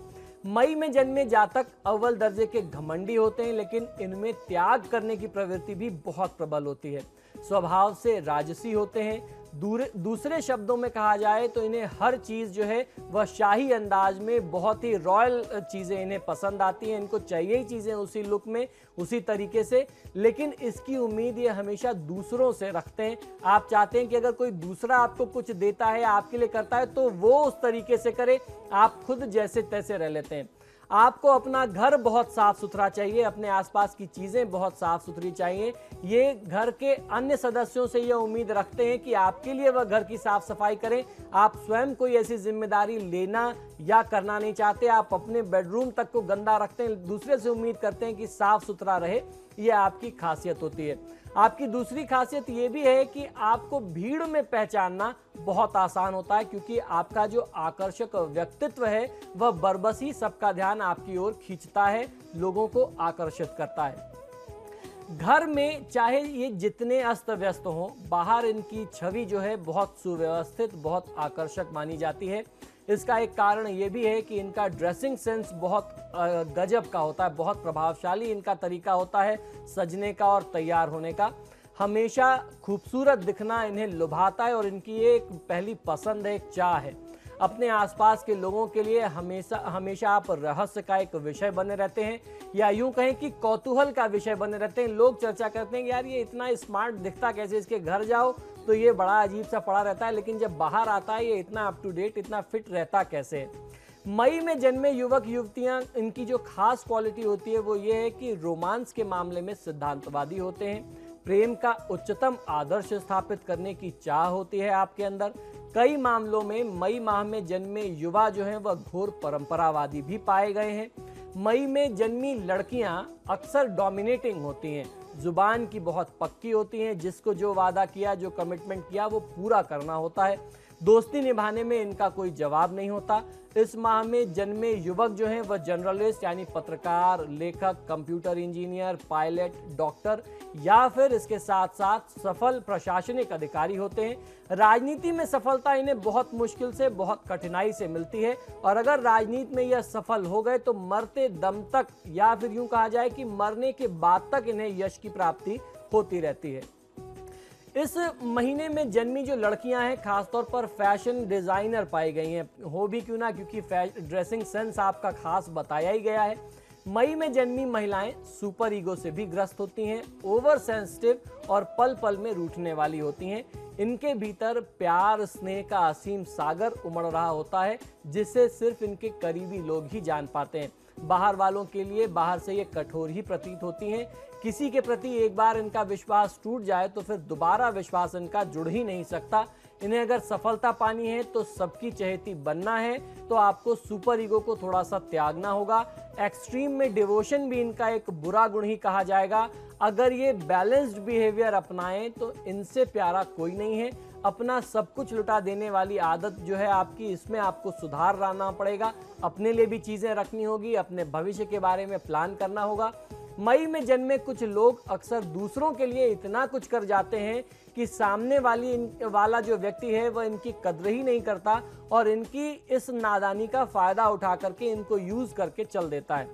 मई में जन्मे जातक अव्वल दर्जे के घमंडी होते हैं, लेकिन इनमें त्याग करने की प्रवृत्ति भी बहुत प्रबल होती है। स्वभाव से राजसी होते हैं। दूसरे शब्दों में कहा जाए तो इन्हें हर चीज़ जो है वह शाही अंदाज में, बहुत ही रॉयल चीज़ें इन्हें पसंद आती हैं। इनको चाहिए ही चीज़ें उसी लुक में, उसी तरीके से, लेकिन इसकी उम्मीद ये हमेशा दूसरों से रखते हैं। आप चाहते हैं कि अगर कोई दूसरा आपको कुछ देता है, आपके लिए करता है, तो वो उस तरीके से करे, आप खुद जैसे तैसे रह लेते हैं। आपको अपना घर बहुत साफ सुथरा चाहिए, अपने आसपास की चीज़ें बहुत साफ सुथरी चाहिए। ये घर के अन्य सदस्यों से यह उम्मीद रखते हैं कि आपके लिए वह घर की साफ सफाई करें। आप स्वयं कोई ऐसी जिम्मेदारी लेना या करना नहीं चाहते। आप अपने बेडरूम तक को गंदा रखते हैं, दूसरे से उम्मीद करते हैं कि साफ सुथरा रहे। यह आपकी खासियत होती है। आपकी दूसरी खासियत ये भी है कि आपको भीड़ में पहचानना बहुत आसान होता है, क्योंकि आपका जो आकर्षक व्यक्तित्व है वह बरबस ही सबका ध्यान आपकी ओर खींचता है, लोगों को आकर्षित करता है। घर में चाहे ये जितने अस्त व्यस्त हों, बाहर इनकी छवि जो है बहुत सुव्यवस्थित, बहुत आकर्षक मानी जाती है। इसका एक कारण ये भी है कि इनका ड्रेसिंग सेंस बहुत गजब का होता है, बहुत प्रभावशाली इनका तरीका होता है सजने का और तैयार होने का। हमेशा खूबसूरत दिखना इन्हें लुभाता है और इनकी एक पहली पसंद है, एक चाह है। अपने आसपास के लोगों के लिए हमेशा आप रहस्य का एक विषय बने रहते हैं, या यूं कहें कि कौतूहल का विषय बने रहते हैं। लोग चर्चा करते हैं कि यार ये इतना स्मार्ट दिखता कैसे, इसके घर जाओ तो ये बड़ा अजीब सा पड़ा रहता है, लेकिन जब बाहर आता है ये इतना अप टू डेट, इतना फिट रहता कैसे है। मई में जन्मे युवक युवतियां, इनकी जो खास क्वालिटी होती है वो ये है कि रोमांस के मामले में सिद्धांतवादी होते हैं। प्रेम का उच्चतम आदर्श स्थापित करने की चाह होती है आपके अंदर। कई मामलों में मई माह में जन्मे युवा जो हैं वह घोर परंपरावादी भी पाए गए हैं। मई में जन्मी लड़कियां अक्सर डोमिनेटिंग होती हैं, जुबान की बहुत पक्की होती हैं, जिसको जो वादा किया, जो कमिटमेंट किया वो पूरा करना होता है। दोस्ती निभाने में इनका कोई जवाब नहीं होता। इस माह में जन्मे युवक जो हैं वह जर्नलिस्ट यानी पत्रकार, लेखक, कंप्यूटर इंजीनियर, पायलट, डॉक्टर या फिर इसके साथ साथ सफल प्रशासनिक अधिकारी होते हैं। राजनीति में सफलता इन्हें बहुत मुश्किल से, बहुत कठिनाई से मिलती है, और अगर राजनीति में यह सफल हो गए तो मरते दम तक, या फिर यूं कहा जाए कि मरने के बाद तक इन्हें यश की प्राप्ति होती रहती है। इस महीने में जन्मी जो लड़कियां हैं खासतौर पर फैशन डिजाइनर पाई गई हैं, हो भी क्यों ना, क्योंकि ड्रेसिंग सेंस आपका खास बताया ही गया है। मई में जन्मी महिलाएं सुपर ईगो से भी ग्रस्त होती हैं, ओवर सेंसिटिव और पल पल में रूठने वाली होती हैं। इनके भीतर प्यार स्नेह का असीम सागर उमड़ रहा होता है, जिसे सिर्फ इनके करीबी लोग ही जान पाते हैं। बाहर वालों के लिए बाहर से ये कठोर ही प्रतीत होती हैं। किसी के प्रति एक बार इनका विश्वास टूट जाए तो फिर दोबारा विश्वास इनका जुड़ ही नहीं सकता। इन्हें अगर सफलता पानी है तो सबकी चहेती बनना है तो आपको सुपर ईगो को थोड़ा सा त्यागना होगा। एक्सट्रीम में डिवोशन भी इनका एक बुरा गुण ही कहा जाएगा। अगर ये बैलेंस्ड बिहेवियर अपनाएं तो इनसे प्यारा कोई नहीं है। अपना सब कुछ लुटा देने वाली आदत जो है आपकी, इसमें आपको सुधार लाना पड़ेगा। अपने लिए भी चीज़ें रखनी होगी, अपने भविष्य के बारे में प्लान करना होगा। मई में जन्मे कुछ लोग अक्सर दूसरों के लिए इतना कुछ कर जाते हैं कि सामने वाला जो व्यक्ति है वह इनकी कद्र ही नहीं करता और इनकी इस नादानी का फायदा उठा करके इनको यूज करके चल देता है।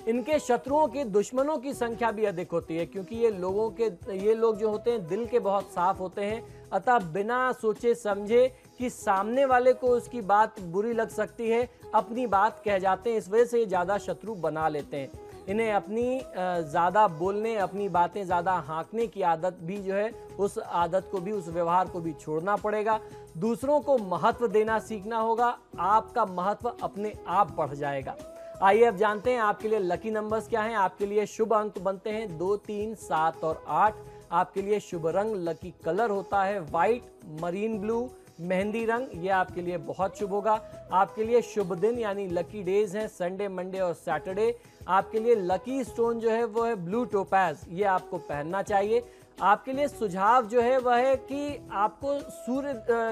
इनके शत्रुओं के, दुश्मनों की संख्या भी अधिक होती है, क्योंकि ये लोग जो होते हैं दिल के बहुत साफ होते हैं। अतः बिना सोचे समझे कि सामने वाले को उसकी बात बुरी लग सकती है, अपनी बात कह जाते हैं। इस वजह से ये ज़्यादा शत्रु बना लेते हैं। इन्हें अपनी ज़्यादा बोलने, अपनी बातें ज़्यादा हाँकने की आदत भी जो है, उस आदत को भी, उस व्यवहार को भी छोड़ना पड़ेगा। दूसरों को महत्व देना सीखना होगा, आपका महत्व अपने आप बढ़ जाएगा। आइए अब जानते हैं आपके लिए लकी नंबर्स क्या हैं। आपके लिए शुभ अंक बनते हैं 2, 3, 7 और 8। आपके लिए शुभ रंग, लकी कलर होता है व्हाइट, मरीन ब्लू, मेहंदी रंग, ये आपके लिए बहुत शुभ होगा। आपके लिए शुभ दिन यानी लकी डेज हैं संडे, मंडे और सैटरडे। आपके लिए लकी स्टोन जो है वो है ब्लू टोपैज, ये आपको पहनना चाहिए। आपके लिए सुझाव जो है वह है कि आपको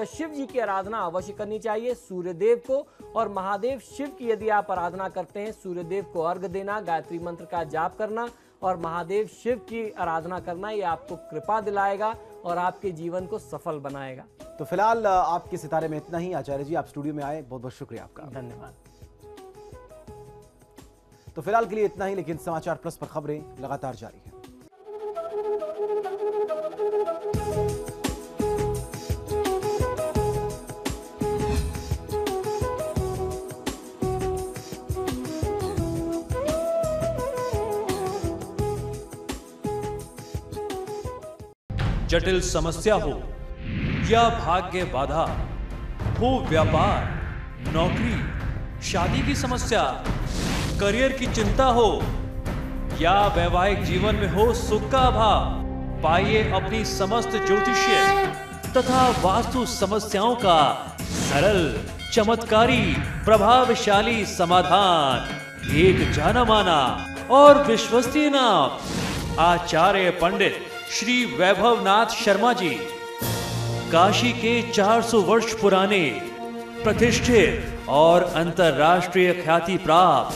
शिव जी की आराधना अवश्य करनी चाहिए, सूर्यदेव को और महादेव शिव की यदि आप आराधना करते हैं, सूर्यदेव को अर्घ देना, गायत्री मंत्र का जाप करना और महादेव शिव की आराधना करना, ये आपको कृपा दिलाएगा और आपके जीवन को सफल बनाएगा। तो फिलहाल आपके सितारे में इतना ही। आचार्य जी, आप स्टूडियो में आए, बहुत बहुत शुक्रिया आपका। धन्यवाद। तो फिलहाल के लिए इतना ही, लेकिन समाचार प्लस पर खबरें लगातार जारी हैं। जटिल समस्या हो या भाग्य बाधा, हो व्यापार, नौकरी, शादी की समस्या, करियर की चिंता हो या वैवाहिक जीवन में हो सुख का अभाव, पाइए अपनी समस्त ज्योतिषीय तथा वास्तु समस्याओं का सरल, चमत्कारी, प्रभावशाली समाधान। एक जाना माना और विश्वसनीय नाम, आचार्य पंडित श्री वैभवनाथ शर्मा जी, काशी के 400 वर्ष पुराने प्रतिष्ठित और अंतरराष्ट्रीय ख्याति प्राप्त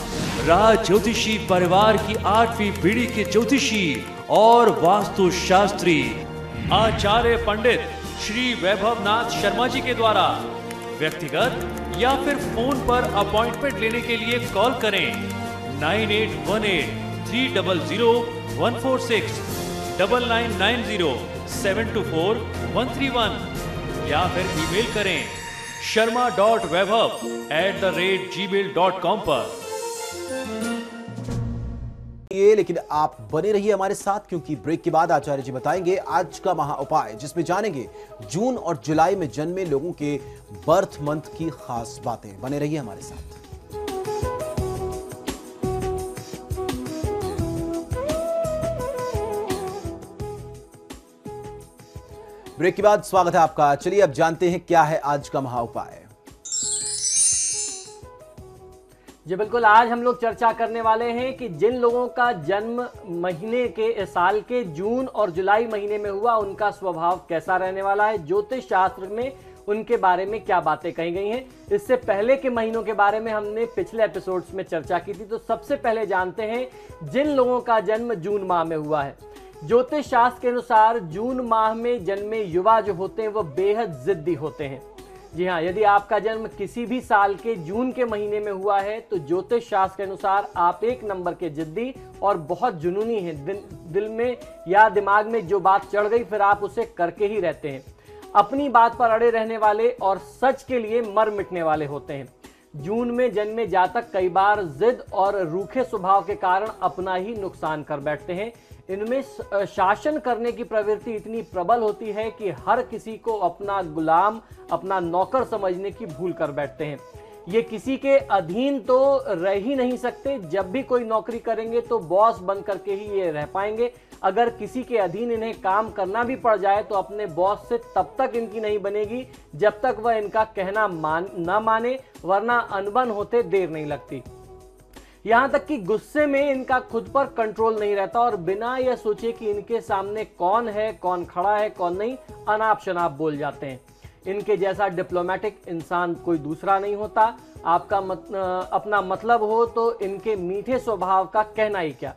राज ज्योतिषी परिवार की 8वीं पीढ़ी के ज्योतिषी और वास्तु शास्त्री आचार्य पंडित श्री वैभवनाथ शर्मा जी के द्वारा व्यक्तिगत या फिर फोन पर अपॉइंटमेंट लेने के लिए कॉल करें 9818 300 146 9990 724 131 या फिर ईमेल करें sharma.vaibhav@gmail.com पर। लेकिन आप बने रहिए हमारे साथ, क्योंकि ब्रेक के बाद आचार्य जी बताएंगे आज का महा उपाय, जिसमें जानेंगे जून और जुलाई में जन्मे लोगों के बर्थ मंथ की खास बातें। बने रहिए हमारे साथ। ब्रेक के बाद स्वागत है आपका। चलिए अब जानते हैं क्या है आज का महा उपाय। जी बिल्कुल, आज हम लोग चर्चा करने वाले हैं कि जिन लोगों का जन्म महीने के साल के जून और जुलाई महीने में हुआ, उनका स्वभाव कैसा रहने वाला है, ज्योतिष शास्त्र में उनके बारे में क्या बातें कही गई हैं। इससे पहले के महीनों के बारे में हमने पिछले एपिसोड्स में चर्चा की थी। तो सबसे पहले जानते हैं जिन लोगों का जन्म जून माह में हुआ है। ज्योतिष शास्त्र के अनुसार जून माह में जन्मे युवा जो होते हैं वो बेहद जिद्दी होते हैं। जी हाँ, यदि आपका जन्म किसी भी साल के जून के महीने में हुआ है तो ज्योतिष शास्त्र के अनुसार आप एक नंबर के जिद्दी और बहुत जुनूनी हैं। दिल में या दिमाग में जो बात चढ़ गई फिर आप उसे करके ही रहते हैं। अपनी बात पर अड़े रहने वाले और सच के लिए मर मिटने वाले होते हैं। जून में जन्मे जातक कई बार जिद और रूखे स्वभाव के कारण अपना ही नुकसान कर बैठते हैं। इनमें शासन करने की प्रवृत्ति इतनी प्रबल होती है कि हर किसी को अपना गुलाम, अपना नौकर समझने की भूल कर बैठते हैं। ये किसी के अधीन तो रह ही नहीं सकते। जब भी कोई नौकरी करेंगे तो बॉस बन करके ही ये रह पाएंगे। अगर किसी के अधीन इन्हें काम करना भी पड़ जाए तो अपने बॉस से तब तक इनकी नहीं बनेगी जब तक वह इनका कहना ना माने, वरना अनबन होते देर नहीं लगती। यहां तक कि गुस्से में इनका खुद पर कंट्रोल नहीं रहता और बिना यह सोचे कि इनके सामने कौन है, कौन खड़ा है, कौन नहीं, अनाप शनाप बोल जाते हैं। इनके जैसा डिप्लोमेटिक इंसान कोई दूसरा नहीं होता। आपका अपना मतलब हो तो इनके मीठे स्वभाव का कहना ही क्या।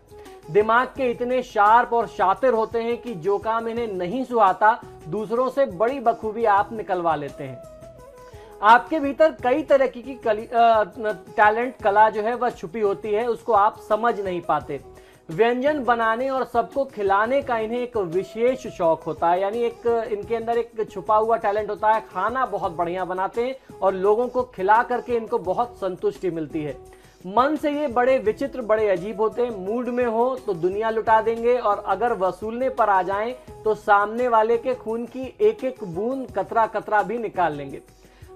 दिमाग के इतने शार्प और शातिर होते हैं कि जो काम इन्हें नहीं सुहाता दूसरों से बड़ी बखूबी आप निकलवा लेते हैं। आपके भीतर कई तरह की टैलेंट, कला जो है वह छुपी होती है, उसको आप समझ नहीं पाते। व्यंजन बनाने और सबको खिलाने का इन्हें एक विशेष शौक होता है, यानी एक इनके अंदर एक छुपा हुआ टैलेंट होता है। खाना बहुत बढ़िया बनाते हैं और लोगों को खिला करके इनको बहुत संतुष्टि मिलती है। मन से ये बड़े विचित्र, बड़े अजीब होते हैं। मूड में हो तो दुनिया लुटा देंगे और अगर वसूलने पर आ जाएं तो सामने वाले के खून की एक एक बूंद, कतरा कतरा भी निकाल लेंगे।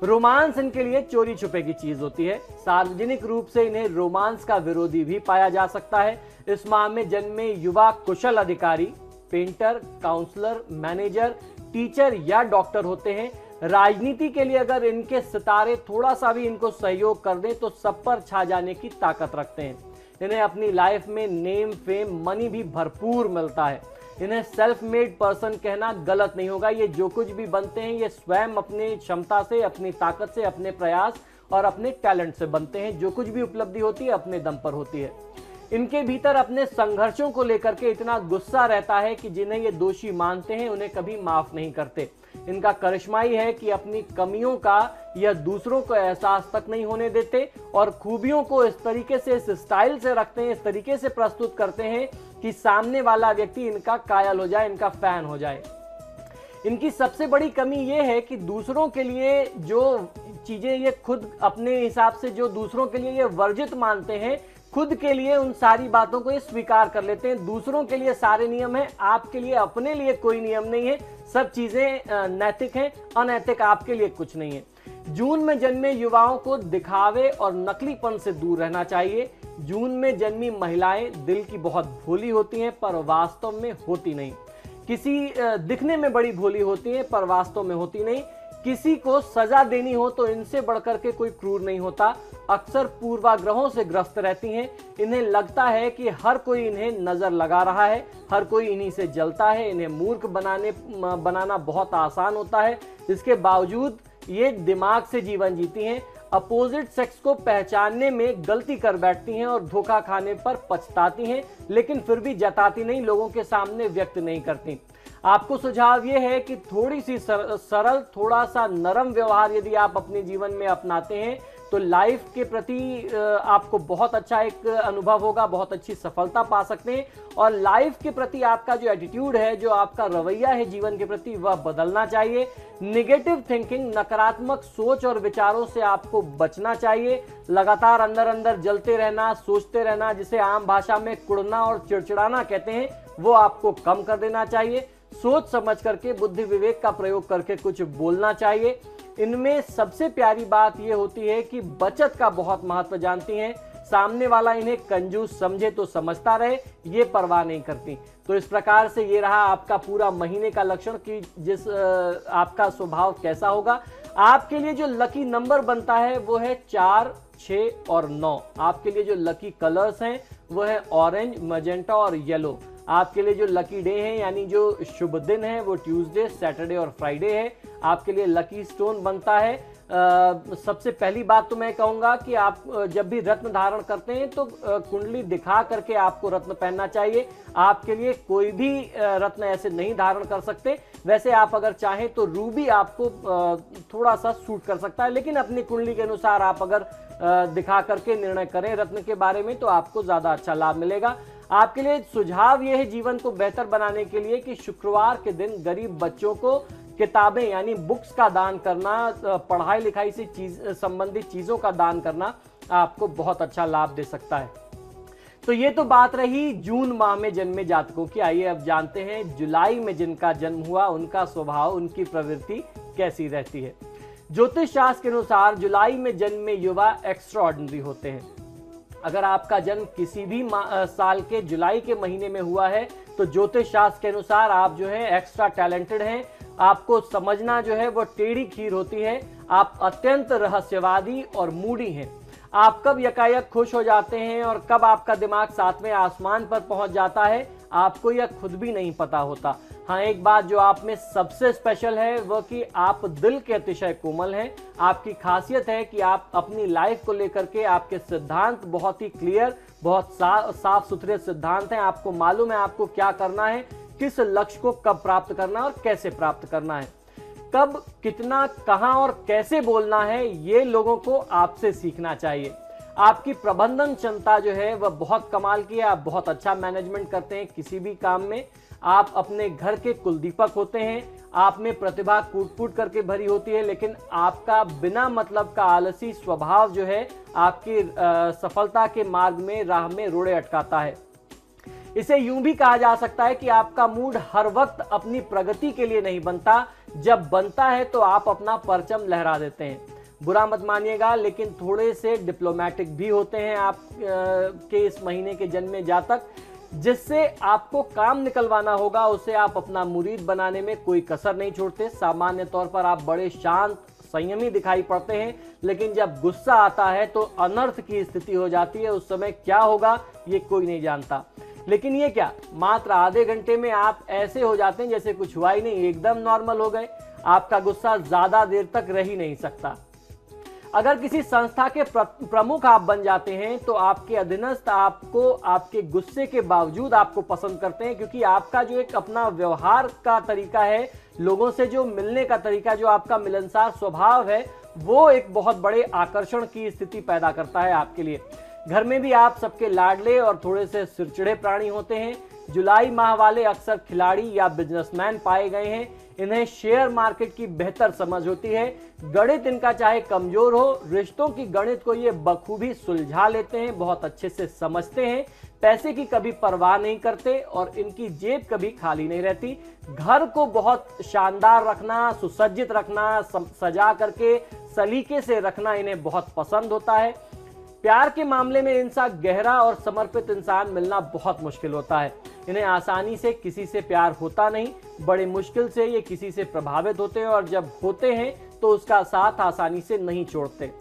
रोमांस इनके लिए चोरी छुपे की चीज होती है। सार्वजनिक रूप से इन्हें रोमांस का विरोधी भी पाया जा सकता है। इस माह में जन्मे युवा कुशल अधिकारी, पेंटर, काउंसलर, मैनेजर, टीचर या डॉक्टर होते हैं। राजनीति के लिए अगर इनके सितारे थोड़ा सा भी इनको सहयोग कर दें तो सब पर छा जाने की ताकत रखते हैं। इन्हें अपनी लाइफ में नेम, फेम, मनी भी भरपूर मिलता है। इन्हें सेल्फ मेड पर्सन कहना गलत नहीं होगा। ये जो कुछ भी बनते हैं ये स्वयं अपनी क्षमता से, अपनी ताकत से, अपने प्रयास और अपने टैलेंट से बनते हैं। जो कुछ भी उपलब्धि होती है अपने दम पर होती है। इनके भीतर अपने संघर्षों को लेकर के इतना गुस्सा रहता है कि जिन्हें ये दोषी मानते हैं उन्हें कभी माफ नहीं करते। इनका करिश्मा ही है कि अपनी कमियों का यह दूसरों को एहसास तक नहीं होने देते और खूबियों को इस तरीके से, इस स्टाइल से रखते हैं, इस तरीके से प्रस्तुत करते हैं कि सामने वाला व्यक्ति इनका कायल हो जाए, इनका फैन हो जाए। इनकी सबसे बड़ी कमी यह है कि दूसरों के लिए जो चीजें ये खुद अपने हिसाब से जो दूसरों के लिए ये वर्जित मानते हैं, खुद के लिए उन सारी बातों को ये स्वीकार कर लेते हैं। दूसरों के लिए सारे नियम हैं, आपके लिए, अपने लिए कोई नियम नहीं है। सब चीजें नैतिक हैं, अनैतिक आपके लिए कुछ नहीं है। जून में जन्मे युवाओं को दिखावे और नकलीपन से दूर रहना चाहिए। जून में जन्मी महिलाएं दिल की बहुत भोली होती हैं पर वास्तव में होती नहीं। दिखने में बड़ी भोली होती हैं पर वास्तव में होती नहीं। किसी को सजा देनी हो तो इनसे बढ़कर के कोई क्रूर नहीं होता। अक्सर पूर्वाग्रहों से ग्रस्त रहती हैं। इन्हें लगता है कि हर कोई इन्हें नजर लगा रहा है, हर कोई इन्हीं से जलता है। इन्हें मूर्ख बनाना बहुत आसान होता है। इसके बावजूद ये दिमाग से जीवन जीती हैं। अपोजिट सेक्स को पहचानने में गलती कर बैठती हैं और धोखा खाने पर पछताती हैं, लेकिन फिर भी जताती नहीं, लोगों के सामने व्यक्त नहीं करती। आपको सुझाव यह है कि थोड़ी सी सरल, थोड़ा सा नरम व्यवहार यदि आप अपने जीवन में अपनाते हैं तो लाइफ के प्रति आपको बहुत अच्छा एक अनुभव होगा, बहुत अच्छी सफलता पा सकते हैं। और लाइफ के प्रति आपका जो एटीट्यूड है, जो आपका रवैया है जीवन के प्रति, वह बदलना चाहिए। निगेटिव थिंकिंग, नकारात्मक सोच और विचारों से आपको बचना चाहिए। लगातार अंदर अंदर जलते रहना, सोचते रहना, जिसे आम भाषा में कुड़ना और चिड़चिड़ाना कहते हैं, वो आपको कम कर देना चाहिए। सोच समझ करके, बुद्धि विवेक का प्रयोग करके कुछ बोलना चाहिए। इनमें सबसे प्यारी बात यह होती है कि बचत का बहुत महत्व जानती हैं। सामने वाला इन्हें कंजूस समझे तो समझता रहे, ये परवाह नहीं करती। तो इस प्रकार से ये रहा आपका पूरा महीने का लक्षण कि आपका स्वभाव कैसा होगा। आपके लिए जो लकी नंबर बनता है वो है 4, 6 और 9। आपके लिए जो लकी कलर्स हैं वो है ऑरेंज, मजेंटा और येलो। आपके लिए जो लकी डे है यानी जो शुभ दिन है वो ट्यूसडे, सैटरडे और फ्राइडे है। आपके लिए लकी स्टोन बनता है सबसे पहली बात तो मैं कहूंगा कि आप जब भी रत्न धारण करते हैं तो कुंडली दिखा करके आपको रत्न पहनना चाहिए। आपके लिए कोई भी रत्न ऐसे नहीं धारण कर सकते। वैसे आप अगर चाहें तो रूबी आपको थोड़ा सा सूट कर सकता है, लेकिन अपनी कुंडली के अनुसार आप अगर दिखा करके निर्णय करें रत्न के बारे में तो आपको ज्यादा अच्छा लाभ मिलेगा। आपके लिए सुझाव यह है जीवन को बेहतर बनाने के लिए कि शुक्रवार के दिन गरीब बच्चों को किताबें यानी बुक्स का दान करना, पढ़ाई लिखाई से संबंधित चीजों का दान करना आपको बहुत अच्छा लाभ दे सकता है। तो ये तो बात रही जून माह में जन्मे जातकों की। आइए अब जानते हैं जुलाई में जिनका जन्म हुआ उनका स्वभाव, उनकी प्रवृत्ति कैसी रहती है। ज्योतिष शास्त्र के अनुसार जुलाई में जन्मे युवा एक्स्ट्रा ऑर्डिनरी होते हैं। अगर आपका जन्म किसी भी साल के जुलाई के महीने में हुआ है तो ज्योतिष शास्त्र के अनुसार आप जो है एक्स्ट्रा टैलेंटेड हैं। आपको समझना जो है वो टेढ़ी खीर होती है। आप अत्यंत रहस्यवादी और मूडी हैं। आप कब यकायक खुश हो जाते हैं और कब आपका दिमाग सातवें आसमान पर पहुंच जाता है आपको यह खुद भी नहीं पता होता। हाँ, एक बात जो आप में सबसे स्पेशल है वह कि आप दिल के अतिशय कोमल हैं। आपकी खासियत है कि आप अपनी लाइफ को लेकर के आपके सिद्धांत बहुत ही क्लियर, बहुत साफ सुथरे सिद्धांत हैं। आपको मालूम है आपको क्या करना है, किस लक्ष्य को कब प्राप्त करना है और कैसे प्राप्त करना है, कब, कितना, कहां और कैसे बोलना है, ये लोगों को आपसे सीखना चाहिए। आपकी प्रबंधन क्षमता जो है वह बहुत कमाल की है। आप बहुत अच्छा मैनेजमेंट करते हैं किसी भी काम में। आप अपने घर के कुलदीपक होते हैं। आप में प्रतिभा कूट-फूट करके भरी होती है, लेकिन आपका बिना मतलब का आलसी स्वभाव जो है आपकी सफलता के मार्ग में, राह में रोड़े अटकाता है। इसे यूं भी कहा जा सकता है कि आपका मूड हर वक्त अपनी प्रगति के लिए नहीं बनता। जब बनता है तो आप अपना परचम लहरा देते हैं। बुरा मत मानिएगा, लेकिन थोड़े से डिप्लोमेटिक भी होते हैं आप के इस महीने के जन्मे जातक। जिससे आपको काम निकलवाना होगा उसे आप अपना मुरीद बनाने में कोई कसर नहीं छोड़ते। सामान्य तौर पर आप बड़े शांत संयमी दिखाई पड़ते हैं, लेकिन जब गुस्सा आता है तो अनर्थ की स्थिति हो जाती है। उस समय क्या होगा ये कोई नहीं जानता। लेकिन ये क्या, मात्र आधे घंटे में आप ऐसे हो जाते हैं जैसे कुछ हुआ ही नहीं, एकदम नॉर्मल हो गए। आपका गुस्सा ज्यादा देर तक रह ही नहीं सकता। अगर किसी संस्था के प्रमुख आप बन जाते हैं तो आपके अधीनस्थ आपको आपके गुस्से के बावजूद आपको पसंद करते हैं, क्योंकि आपका जो एक अपना व्यवहार का तरीका है, लोगों से जो मिलने का तरीका, जो आपका मिलनसार स्वभाव है, वो एक बहुत बड़े आकर्षण की स्थिति पैदा करता है आपके लिए। घर में भी आप सबके लाडले और थोड़े से चिड़चिड़े प्राणी होते हैं। जुलाई माह वाले अक्सर खिलाड़ी या बिजनेसमैन पाए गए हैं। इन्हें शेयर मार्केट की बेहतर समझ होती है। गणित इनका चाहे कमजोर हो, रिश्तों की गणित को ये बखूबी सुलझा लेते हैं, बहुत अच्छे से समझते हैं। पैसे की कभी परवाह नहीं करते और इनकी जेब कभी खाली नहीं रहती। घर को बहुत शानदार रखना, सुसज्जित रखना, सजा करके सलीके से रखना इन्हें बहुत पसंद होता है। प्यार के मामले में इनसा गहरा और समर्पित इंसान मिलना बहुत मुश्किल होता है। इन्हें आसानी से किसी से प्यार होता नहीं, बड़े मुश्किल से ये किसी से प्रभावित होते हैं और जब होते हैं तो उसका साथ आसानी से नहीं छोड़ते।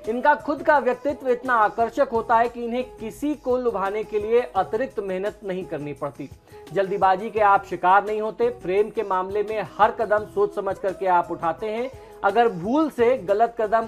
इनका खुद का व्यक्तित्व इतना आकर्षक होता है कि इन्हें किसी को लुभाने के लिए अतिरिक्त मेहनत नहीं करनी पड़ती। जल्दीबाजी के आप शिकार नहीं होते। प्रेम के मामले में हर कदम सोच समझ करके आप उठाते हैं। अगर भूल से गलत कदम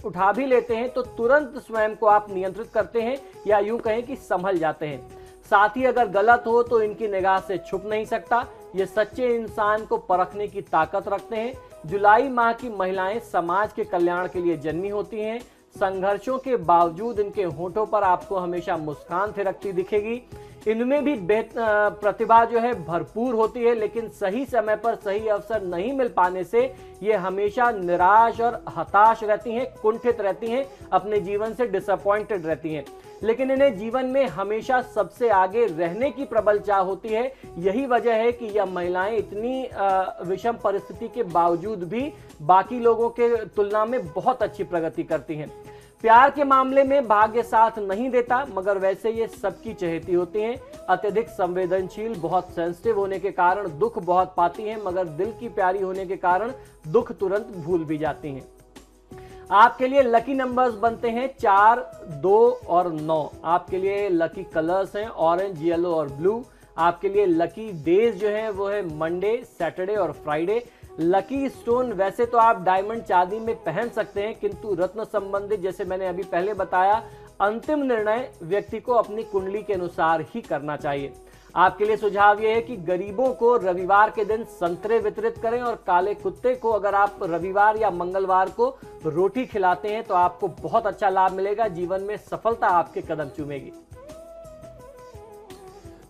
उठा भी लेते हैं तो तुरंत स्वयं को आप नियंत्रित करते हैं, या यूं कहें कि संभल जाते हैं। साथ ही अगर गलत हो तो इनकी निगाह से छुप नहीं सकता। ये सच्चे इंसान को परखने की ताकत रखते हैं। जुलाई माह की महिलाएं समाज के कल्याण के लिए जन्मी होती हैं। संघर्षों के बावजूद इनके होठों पर आपको हमेशा मुस्कान थिरकती दिखेगी। इनमें भी प्रतिभा जो है भरपूर होती है, लेकिन सही समय पर सही अवसर नहीं मिल पाने से ये हमेशा निराश और हताश रहती हैं, कुंठित रहती हैं, अपने जीवन से डिसअपॉइंटेड रहती हैं। लेकिन इन्हें जीवन में हमेशा सबसे आगे रहने की प्रबल चाह होती है। यही वजह है कि यह महिलाएं इतनी विषम परिस्थिति के बावजूद भी बाकी लोगों के तुलना में बहुत अच्छी प्रगति करती हैं। प्यार के मामले में भाग्य साथ नहीं देता, मगर वैसे ये सबकी चहेती होती हैं। अत्यधिक संवेदनशील, बहुत सेंसिटिव होने के कारण दुख बहुत पाती हैं, मगर दिल की प्यारी होने के कारण दुख तुरंत भूल भी जाती हैं। आपके लिए लकी नंबर्स बनते हैं 4, 2 और 9। आपके लिए लकी कलर्स हैं ऑरेंज, येलो और ब्लू। आपके लिए लकी डेज जो है वो है मंडे, सैटरडे और फ्राइडे। लकी स्टोन वैसे तो आप डायमंड चांदी में पहन सकते हैं, किंतु रत्न संबंधित, जैसे मैंने अभी पहले बताया, अंतिम निर्णय व्यक्ति को अपनी कुंडली के अनुसार ही करना चाहिए। आपके लिए सुझाव यह है कि गरीबों को रविवार के दिन संतरे वितरित करें और काले कुत्ते को अगर आप रविवार या मंगलवार को रोटी खिलाते हैं तो आपको बहुत अच्छा लाभ मिलेगा। जीवन में सफलता आपके कदम चूमेगी।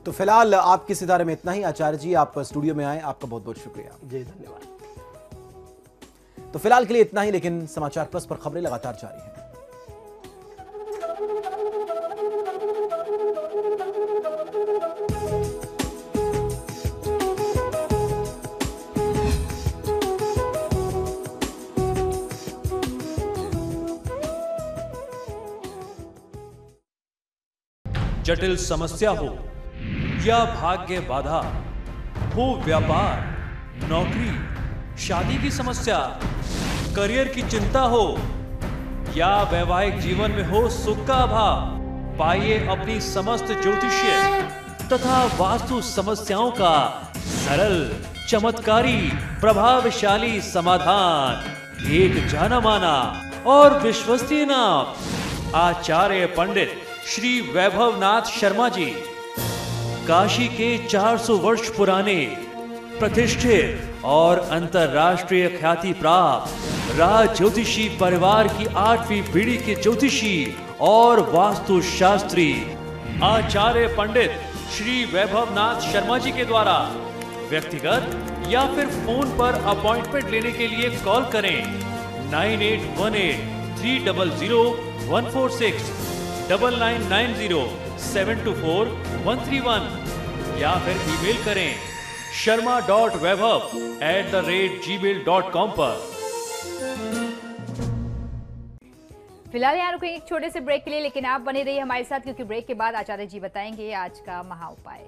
तो फिलहाल आपके सितारे में इतना ही। आचार्य जी, आप स्टूडियो में आए, आपका बहुत बहुत शुक्रिया। जी धन्यवाद। तो फिलहाल के लिए इतना ही, लेकिन समाचार प्लस पर खबरें लगातार जारी हैं। जटिल समस्या हो या भाग्य बाधा हो, व्यापार, नौकरी, शादी की समस्या, करियर की चिंता हो या वैवाहिक जीवन में हो सुख का अभाव, पाइए अपनी समस्त ज्योतिषीय तथा वास्तु समस्याओं का सरल, चमत्कारी, प्रभावशाली समाधान। एक जाना माना और विश्वसनीय नाम, आचार्य पंडित श्री वैभवनाथ शर्मा जी। काशी के 400 वर्ष पुराने, प्रतिष्ठित और अंतरराष्ट्रीय ख्याति प्राप्त राज ज्योतिषी परिवार की 8वीं पीढ़ी के ज्योतिषी और वास्तु शास्त्री आचार्य पंडित श्री वैभवनाथ शर्मा जी के द्वारा व्यक्तिगत या फिर फोन पर अपॉइंटमेंट लेने के लिए कॉल करें 9818 300 146, 9990 724 131 या फिर ईमेल करें sharma.vaibhav@gmail.com पर। फिलहाल यहाँ रुकेंगे एक छोटे से ब्रेक के लिए, लेकिन आप बने रहिए हमारे साथ क्योंकि ब्रेक के बाद आचार्य जी बताएंगे आज का महा उपाय।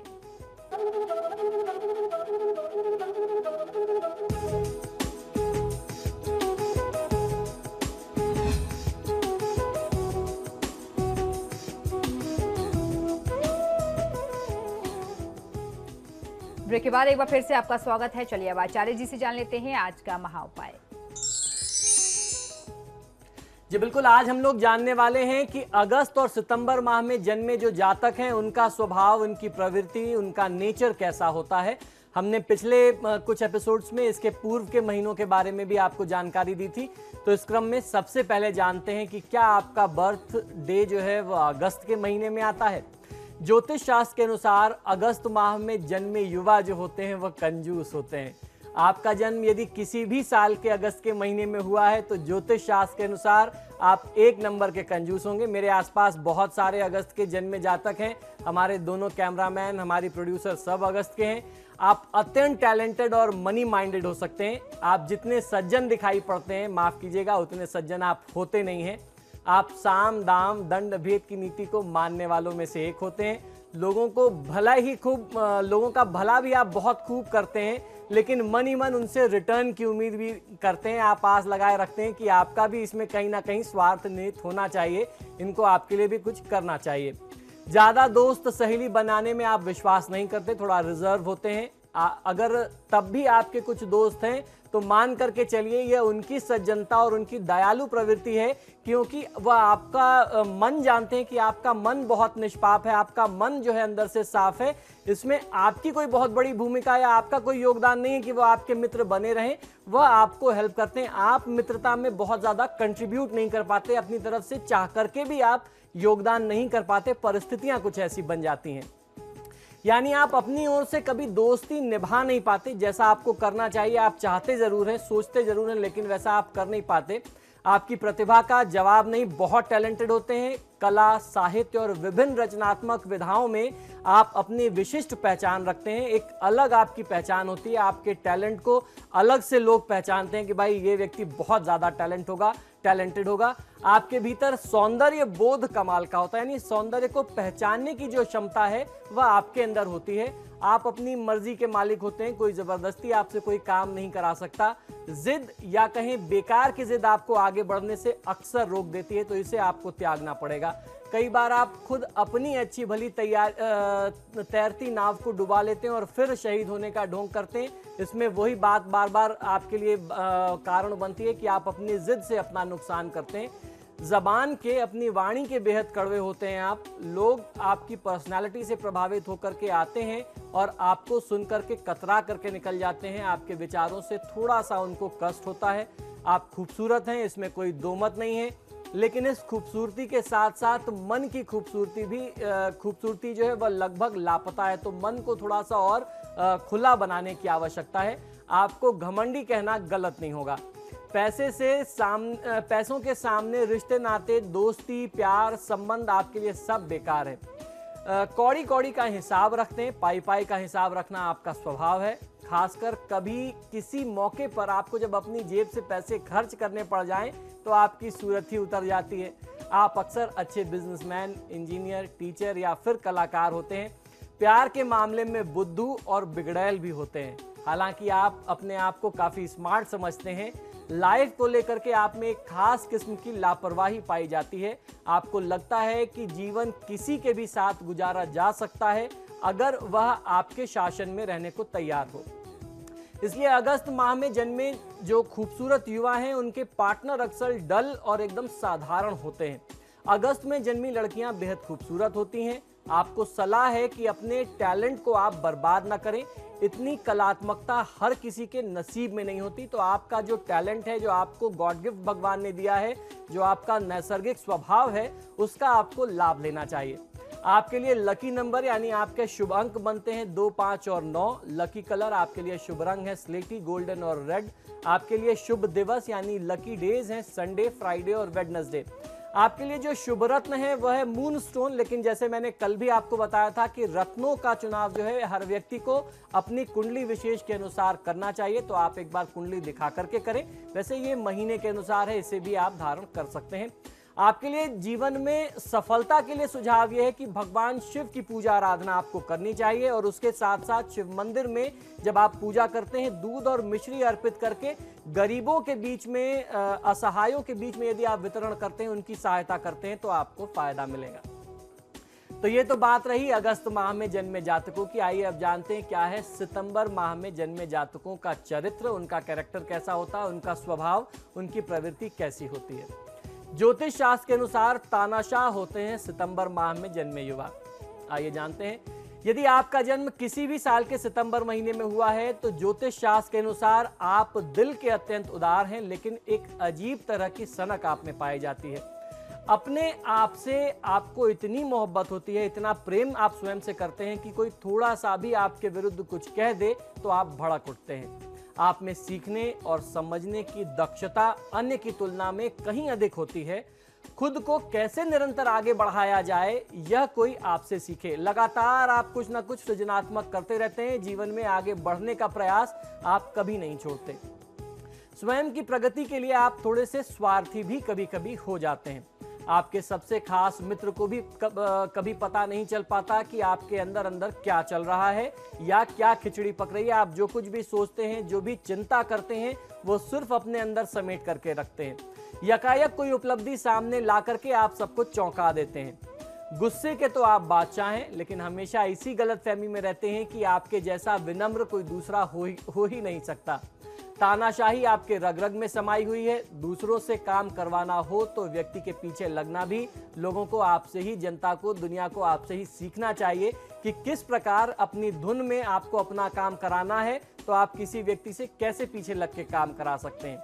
ब्रेक के बाद एक बार फिर से आपका स्वागत है। चलिए अब आचार्य जी से जान लेते हैं आज का महा उपाय। जी बिल्कुल, आज हम लोग जानने वाले हैं कि अगस्त और सितंबर माह में जन्मे जो जातक हैं उनका स्वभाव, उनकी प्रवृत्ति, उनका नेचर कैसा होता है। हमने पिछले कुछ एपिसोड्स में इसके पूर्व के महीनों के बारे में भी आपको जानकारी दी थी। तो इस क्रम में सबसे पहले जानते हैं कि क्या आपका बर्थ डे जो है वह अगस्त के महीने में आता है। ज्योतिष शास्त्र के अनुसार अगस्त माह में जन्मे युवा जो होते हैं वह कंजूस होते हैं। आपका जन्म यदि किसी भी साल के अगस्त के महीने में हुआ है तो ज्योतिष शास्त्र के अनुसार आप 1 नंबर के कंजूस होंगे। मेरे आसपास बहुत सारे अगस्त के जन्मे जातक हैं। हमारे दोनों कैमरामैन, हमारी प्रोड्यूसर सब अगस्त के हैं। आप अत्यंत टैलेंटेड और मनी माइंडेड हो सकते हैं। आप जितने सज्जन दिखाई पड़ते हैं, माफ कीजिएगा, उतने सज्जन आप होते नहीं हैं। आप साम दाम दंड भेद की नीति को मानने वालों में से एक होते हैं। लोगों का भला भी आप बहुत खूब करते हैं, लेकिन मन ही मन उनसे रिटर्न की उम्मीद भी करते हैं। आप आस लगाए रखते हैं कि आपका भी इसमें कहीं ना कहीं स्वार्थ निहित होना चाहिए, इनको आपके लिए भी कुछ करना चाहिए। ज़्यादा दोस्त सहेली बनाने में आप विश्वास नहीं करते, थोड़ा रिजर्व होते हैं। अगर तब भी आपके कुछ दोस्त हैं तो मान करके चलिए यह उनकी सज्जनता और उनकी दयालु प्रवृत्ति है, क्योंकि वह आपका मन जानते हैं कि आपका मन बहुत निष्पाप है, आपका मन जो है अंदर से साफ है। इसमें आपकी कोई बहुत बड़ी भूमिका या आपका कोई योगदान नहीं है कि वह आपके मित्र बने रहें। वह आपको हेल्प करते हैं। आप मित्रता में बहुत ज़्यादा कंट्रीब्यूट नहीं कर पाते, अपनी तरफ से चाह करके भी आप योगदान नहीं कर पाते। परिस्थितियाँ कुछ ऐसी बन जाती हैं, यानी आप अपनी ओर से कभी दोस्ती निभा नहीं पाते जैसा आपको करना चाहिए। आप चाहते जरूर हैं, सोचते जरूर हैं, लेकिन वैसा आप कर नहीं पाते। आपकी प्रतिभा का जवाब नहीं, बहुत टैलेंटेड होते हैं। कला, साहित्य और विभिन्न रचनात्मक विधाओं में आप अपनी विशिष्ट पहचान रखते हैं। एक अलग आपकी पहचान होती है। आपके टैलेंट को अलग से लोग पहचानते हैं कि भाई ये व्यक्ति बहुत ज़्यादा टैलेंटेड होगा। आपके भीतर सौंदर्य बोध कमाल का होता है, यानी सौंदर्य को पहचानने की जो क्षमता है वह आपके अंदर होती है। आप अपनी मर्जी के मालिक होते हैं, कोई जबरदस्ती आपसे कोई काम नहीं करा सकता। जिद या कहें बेकार की जिद आपको आगे बढ़ने से अक्सर रोक देती है, तो इसे आपको त्यागना पड़ेगा। कई बार आप खुद अपनी अच्छी भली तैरती नाव को डुबा लेते हैं और फिर शहीद होने का ढोंग करते हैं। इसमें वही बात बार बार आपके लिए कारण बनती है कि आप अपनी जिद से अपना नुकसान करते हैं। जबान के, अपनी वाणी के बेहद कड़वे होते हैं आप। लोग आपकी पर्सनालिटी से प्रभावित होकर के आते हैं और आपको सुन करके कतरा करके निकल जाते हैं। आपके विचारों से थोड़ा सा उनको कष्ट होता है। आप खूबसूरत हैं, इसमें कोई दो मत नहीं है, लेकिन इस खूबसूरती के साथ साथ मन की खूबसूरती जो है वह लगभग लापता है। तो मन को थोड़ा सा और खुला बनाने की आवश्यकता है। आपको घमंडी कहना गलत नहीं होगा। पैसों के सामने रिश्ते नाते, दोस्ती, प्यार, संबंध आपके लिए सब बेकार है। कौड़ी कौड़ी का हिसाब रखते हैं, पाई पाई का हिसाब रखना आपका स्वभाव है। खासकर कभी किसी मौके पर आपको जब अपनी जेब से पैसे खर्च करने पड़ जाएं तो आपकी सूरत ही उतर जाती है। आप अक्सर अच्छे बिजनेसमैन, इंजीनियर, टीचर या फिर कलाकार होते हैं। प्यार के मामले में बुद्धू और बिगड़ैल भी होते हैं। हालांकि आप अपने आप को काफ़ी स्मार्ट समझते हैं। लाइफ को लेकर के आप में एक खास किस्म की लापरवाही पाई जाती है। आपको लगता है कि जीवन किसी के भी साथ गुजारा जा सकता है अगर वह आपके शासन में रहने को तैयार हो। इसलिए अगस्त माह में जन्मे जो खूबसूरत युवा हैं उनके पार्टनर अक्सर डल और एकदम साधारण होते हैं। अगस्त में जन्मी लड़कियां बेहद खूबसूरत होती हैं। आपको सलाह है कि अपने टैलेंट को आप बर्बाद ना करें। इतनी कलात्मकता हर किसी के नसीब में नहीं होती। तो आपका जो टैलेंट है, जो आपको गॉड गिफ्ट भगवान ने दिया है, जो आपका नैसर्गिक स्वभाव है, उसका आपको लाभ लेना चाहिए। आपके लिए लकी नंबर यानी आपके शुभ अंक बनते हैं 2, 5 और 9। लकी कलर आपके लिए शुभ रंग है स्लेटी, गोल्डन और रेड। आपके लिए शुभ दिवस यानी लकी डेज हैं संडे, फ्राइडे और वेडनेसडे। आपके लिए जो शुभ रत्न है वह है मून स्टोन। लेकिन जैसे मैंने कल भी आपको बताया था कि रत्नों का चुनाव जो है हर व्यक्ति को अपनी कुंडली विशेष के अनुसार करना चाहिए। तो आप एक बार कुंडली दिखा करके करें। वैसे ये महीने के अनुसार है, इसे भी आप धारण कर सकते हैं। आपके लिए जीवन में सफलता के लिए सुझाव यह है कि भगवान शिव की पूजा आराधना आपको करनी चाहिए और उसके साथ साथ शिव मंदिर में जब आप पूजा करते हैं दूध और मिश्री अर्पित करके गरीबों के बीच में, असहायों के बीच में यदि आप वितरण करते हैं, उनकी सहायता करते हैं तो आपको फायदा मिलेगा। तो ये तो बात रही अगस्त माह में जन्मे जातकों की। आइए अब जानते हैं क्या है सितंबर माह में जन्मे जातकों का चरित्र, उनका कैरेक्टर कैसा होता है, उनका स्वभाव, उनकी प्रवृत्ति कैसी होती है। ज्योतिष शास्त्र के अनुसार तानाशाह होते हैं सितंबर माह में जन्मे युवा। आइए जानते हैं, यदि आपका जन्म किसी भी साल के सितंबर महीने में हुआ है तो ज्योतिष शास्त्र के अनुसार आप दिल के अत्यंत उदार हैं, लेकिन एक अजीब तरह की सनक आप में पाई जाती है। अपने आप से आपको इतनी मोहब्बत होती है, इतना प्रेम आप स्वयं से करते हैं कि कोई थोड़ा सा भी आपके विरुद्ध कुछ कह दे तो आप भड़क उठते हैं। आप में सीखने और समझने की दक्षता अन्य की तुलना में कहीं अधिक होती है। खुद को कैसे निरंतर आगे बढ़ाया जाए यह कोई आपसे सीखे। लगातार आप कुछ ना कुछ सृजनात्मक करते रहते हैं। जीवन में आगे बढ़ने का प्रयास आप कभी नहीं छोड़ते। स्वयं की प्रगति के लिए आप थोड़े से स्वार्थी भी कभी कभी हो जाते हैं। आपके सबसे खास मित्र को भी कभी पता नहीं चल पाता कि आपके अंदर अंदर क्या चल रहा है या क्या खिचड़ी पक रही है। आप जो कुछ भी सोचते हैं, जो भी चिंता करते हैं, वो सिर्फ अपने अंदर समेट करके रखते हैं। यकायक कोई उपलब्धि सामने ला करके आप सबको चौंका देते हैं। गुस्से के तो आप बादशाह हैं, लेकिन हमेशा इसी गलतफहमी में रहते हैं कि आपके जैसा विनम्र कोई दूसरा हो ही नहीं सकता। तानाशाही आपके रग रग में समाई हुई है। दूसरों से काम करवाना हो तो व्यक्ति के पीछे लगना भी लोगों को आपसे ही, जनता को, दुनिया को आपसे ही सीखना चाहिए कि किस प्रकार अपनी धुन में आपको अपना काम कराना है, तो आप किसी व्यक्ति से कैसे पीछे लग के काम करा सकते हैं।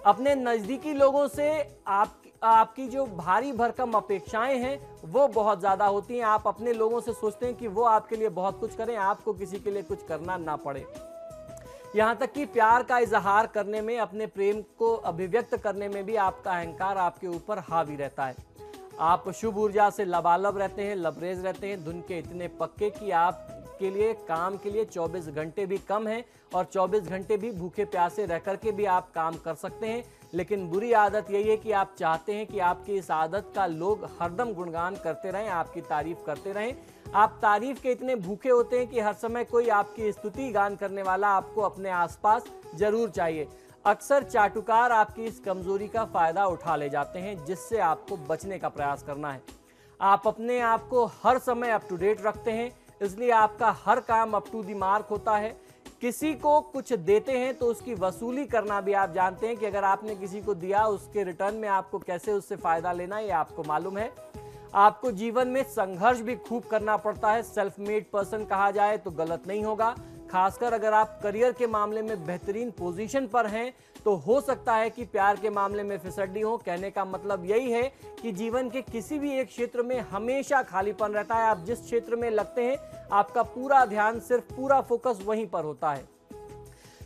अपने नजदीकी लोगों से आपकी जो भारी भरकम अपेक्षाएं हैं वो बहुत ज्यादा होती हैं। आप अपने लोगों से सोचते हैं कि वो आपके लिए बहुत कुछ करें, आपको किसी के लिए कुछ करना ना पड़े। यहाँ तक कि प्यार का इजहार करने में, अपने प्रेम को अभिव्यक्त करने में भी आपका अहंकार आपके ऊपर हावी रहता है। आप शुभ ऊर्जा से लबालब रहते हैं, लबरेज रहते हैं, धुन के इतने पक्के कि आपके लिए काम के लिए 24 घंटे भी कम है और 24 घंटे भी भूखे प्यासे रह करके भी आप काम कर सकते हैं। लेकिन बुरी आदत यही है कि आप चाहते हैं कि आपकी इस आदत का लोग हरदम गुणगान करते रहें, आपकी तारीफ करते रहें। आप तारीफ के इतने भूखे होते हैं कि हर समय कोई आपकी स्तुति गान करने वाला आपको अपने आसपास जरूर चाहिए। अक्सर चाटुकार आपकी इस कमजोरी का फायदा उठा ले जाते हैं, जिससे आपको बचने का प्रयास करना है। आप अपने आप को हर समय अप टू डेट रखते हैं, इसलिए आपका हर काम अप टू द मार्क होता है। किसी को कुछ देते हैं तो उसकी वसूली करना भी आप जानते हैं कि अगर आपने किसी को दिया उसके रिटर्न में आपको कैसे उससे फायदा लेना ये आपको मालूम है। आपको जीवन में संघर्ष भी खूब करना पड़ता है। सेल्फ मेड पर्सन कहा जाए तो गलत नहीं होगा। खासकर अगर आप करियर के मामले में बेहतरीन पोजीशन पर हैं तो हो सकता है कि प्यार के मामले में फिसड्डी हो। कहने का मतलब यही है कि जीवन के किसी भी एक क्षेत्र में हमेशा खालीपन रहता है। आप जिस क्षेत्र में लगते हैं आपका पूरा ध्यान, सिर्फ पूरा फोकस वहीं पर होता है।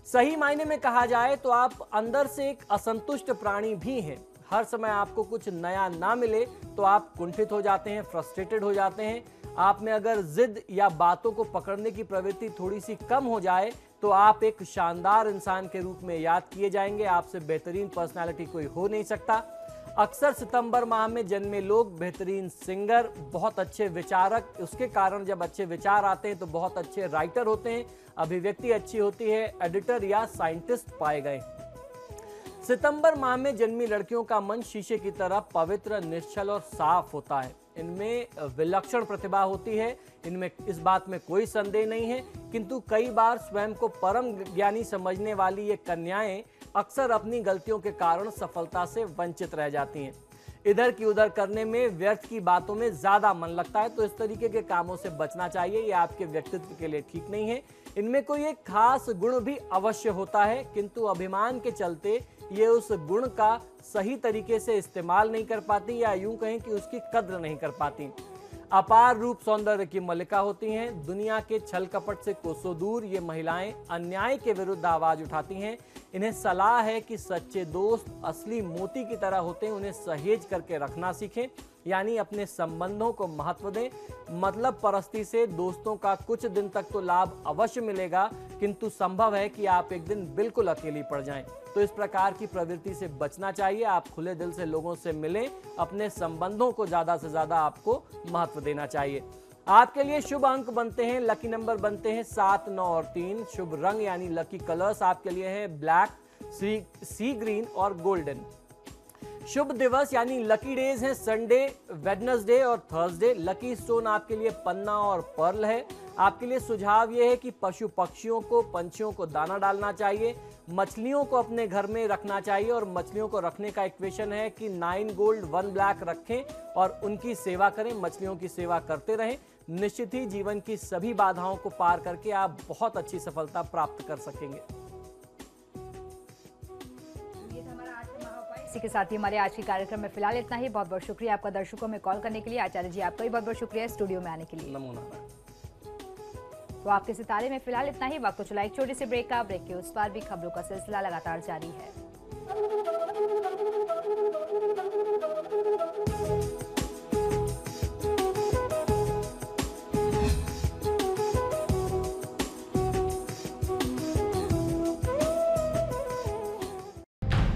सही मायने में कहा जाए तो आप अंदर से एक असंतुष्ट प्राणी भी हैं। हर समय आपको कुछ नया ना मिले तो आप कुंठित हो जाते हैं, फ्रस्ट्रेटेड हो जाते हैं। आप में अगर जिद या बातों को पकड़ने की प्रवृत्ति थोड़ी सी कम हो जाए तो आप एक शानदार इंसान के रूप में याद किए जाएंगे। आपसे बेहतरीन पर्सनालिटी कोई हो नहीं सकता। अक्सर सितंबर माह में जन्मे लोग बेहतरीन सिंगर, बहुत अच्छे विचारक, उसके कारण जब अच्छे विचार आते हैं तो बहुत अच्छे राइटर होते हैं, अभिव्यक्ति अच्छी होती है, एडिटर या साइंटिस्ट पाए गए। सितंबर माह में जन्मी लड़कियों का मन शीशे की तरह पवित्र, निश्चल और साफ होता है। इनमें विलक्षण प्रतिभा होती है, इनमें इस बात में कोई संदेह नहीं है। किंतु कई बार स्वयं को परम ज्ञानी समझने वाली ये कन्याएं अक्सर अपनी गलतियों के कारण सफलता से वंचित रह जाती हैं। इधर की उधर करने में, व्यर्थ की बातों में ज्यादा मन लगता है, तो इस तरीके के कामों से बचना चाहिए। ये आपके व्यक्तित्व के लिए ठीक नहीं है। इनमें कोई एक खास गुण भी अवश्य होता है, किंतु अभिमान के चलते ये उस गुण का सही तरीके से इस्तेमाल नहीं कर पाती, या यूं कहें कि उसकी कद्र नहीं कर पाती। अपार रूप सौंदर्य की मलिका होती हैं। दुनिया के छल कपट से कोसों दूर ये महिलाएं अन्याय के विरुद्ध आवाज उठाती हैं। इन्हें सलाह है कि सच्चे दोस्त असली मोती की तरह होते हैं, उन्हें सहेज करके रखना सीखें, यानी अपने संबंधों को महत्व दें। मतलब परस्ती से दोस्तों का कुछ दिन तक तो लाभ अवश्य मिलेगा, किंतु संभव है कि आप एक दिन बिल्कुल अकेली पड़ जाएं। तो इस प्रकार की प्रवृत्ति से बचना चाहिए। आप खुले दिल से लोगों से मिलें, अपने संबंधों को ज्यादा से ज्यादा आपको महत्व देना चाहिए। आपके लिए शुभ अंक बनते हैं, लकी नंबर बनते हैं 7, 9 और 3। शुभ रंग यानी लकी कलर्स आपके लिए है ब्लैक, सी ग्रीन और गोल्डन। शुभ दिवस यानी लकी डेज हैं संडे, वेडनेसडे और थर्सडे। लकी स्टोन आपके लिए पन्ना और पर्ल है। आपके लिए सुझाव यह है कि पशु पक्षियों को, पंछियों को दाना डालना चाहिए। मछलियों को अपने घर में रखना चाहिए और मछलियों को रखने का इक्वेशन है कि 9 गोल्ड 1 ब्लैक रखें और उनकी सेवा करें, मछलियों की सेवा करते रहें। निश्चित ही जीवन की सभी बाधाओं को पार करके आप बहुत अच्छी सफलता प्राप्त कर सकेंगे। इसी के साथ ही हमारे आज के कार्यक्रम में फिलहाल इतना ही। बहुत बहुत शुक्रिया आपका दर्शकों में कॉल करने के लिए। आचार्य जी आपका भी बहुत बहुत शुक्रिया स्टूडियो में आने के लिए। नमो नारायण। तो आपके सितारे में फिलहाल इतना ही। वक्त तो चला एक छोटे से ब्रेक का। ब्रेक के उस पार भी खबरों का सिलसिला लगातार जारी है।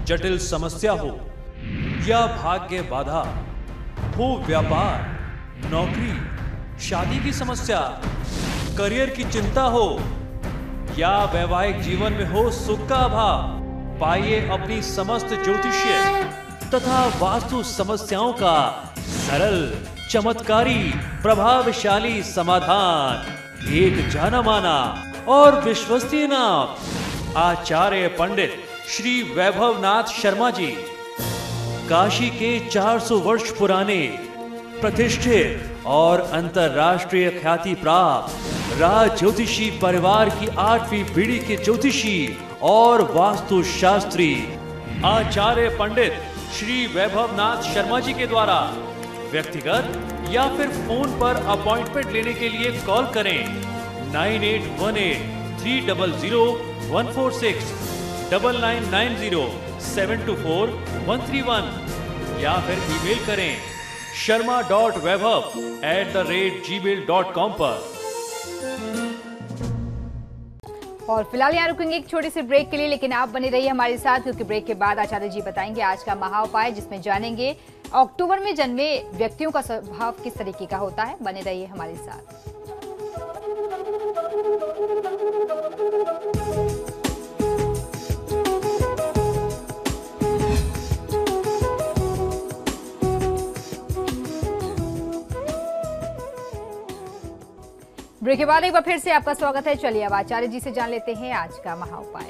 जटिल समस्या हो या भाग्य बाधा हो, व्यापार, नौकरी, शादी की समस्या, करियर की चिंता हो या वैवाहिक जीवन में हो सुख का अभाव, पाइए अपनी समस्त ज्योतिषीय तथा वास्तु समस्याओं का सरल, चमत्कारी, प्रभावशाली समाधान। एक जाना माना और विश्वसनीय नाम आचार्य पंडित श्री वैभवनाथ शर्मा जी, काशी के 400 वर्ष पुराने प्रतिष्ठित और अंतरराष्ट्रीय ख्याति प्राप्त राज ज्योतिषी परिवार की 8वीं पीढ़ी के ज्योतिषी और वास्तु शास्त्री आचार्य पंडित श्री वैभवनाथ शर्मा जी के द्वारा व्यक्तिगत या फिर फोन पर अपॉइंटमेंट लेने के लिए कॉल करें 9818 300 146, 9990-724-131 या फिर ईमेल करें sharma.vaibhav@gmail.com पर। और फिलहाल यहाँ रुकेंगे एक छोटे से ब्रेक के लिए, लेकिन आप बने रहिए हमारे साथ, क्योंकि ब्रेक के बाद आचार्य जी बताएंगे आज का महाउपाय, जिसमें जानेंगे अक्टूबर में जन्मे व्यक्तियों का स्वभाव किस तरीके का होता है। बने रहिए हमारे साथ। ब्रेक के बाद एक बार फिर से आपका स्वागत है। चलिए अब आचार्य जी से जान लेते हैं आज का महाउपाय।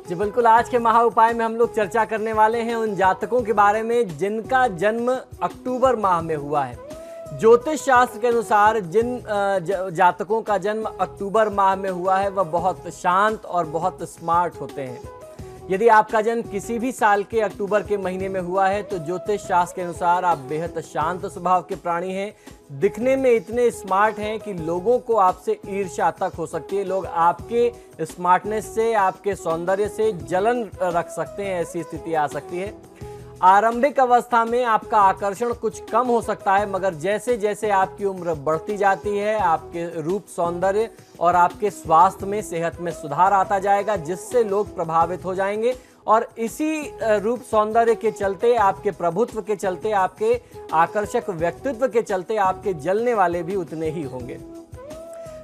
जी बिल्कुल, आज के महाउपाय में हम लोग चर्चा करने वाले हैं उन जातकों के बारे में जिनका जन्म अक्टूबर माह में हुआ है। ज्योतिष शास्त्र के अनुसार जिन जातकों का जन्म अक्टूबर माह में हुआ है वह बहुत शांत और बहुत स्मार्ट होते हैं। यदि आपका जन्म किसी भी साल के अक्टूबर के महीने में हुआ है तो ज्योतिष शास्त्र के अनुसार आप बेहद शांत स्वभाव के प्राणी हैं। दिखने में इतने स्मार्ट हैं कि लोगों को आपसे ईर्ष्या तक हो सकती है। लोग आपके स्मार्टनेस से, आपके सौंदर्य से जलन रख सकते हैं, ऐसी स्थिति आ सकती है। आरंभिक अवस्था में आपका आकर्षण कुछ कम हो सकता है, मगर जैसे जैसे आपकी उम्र बढ़ती जाती है आपके रूप, सौंदर्य और आपके स्वास्थ्य में, सेहत में सुधार आता जाएगा, जिससे लोग प्रभावित हो जाएंगे। और इसी रूप सौंदर्य के चलते, आपके प्रभुत्व के चलते, आपके आकर्षक व्यक्तित्व के चलते आपके जलने वाले भी उतने ही होंगे।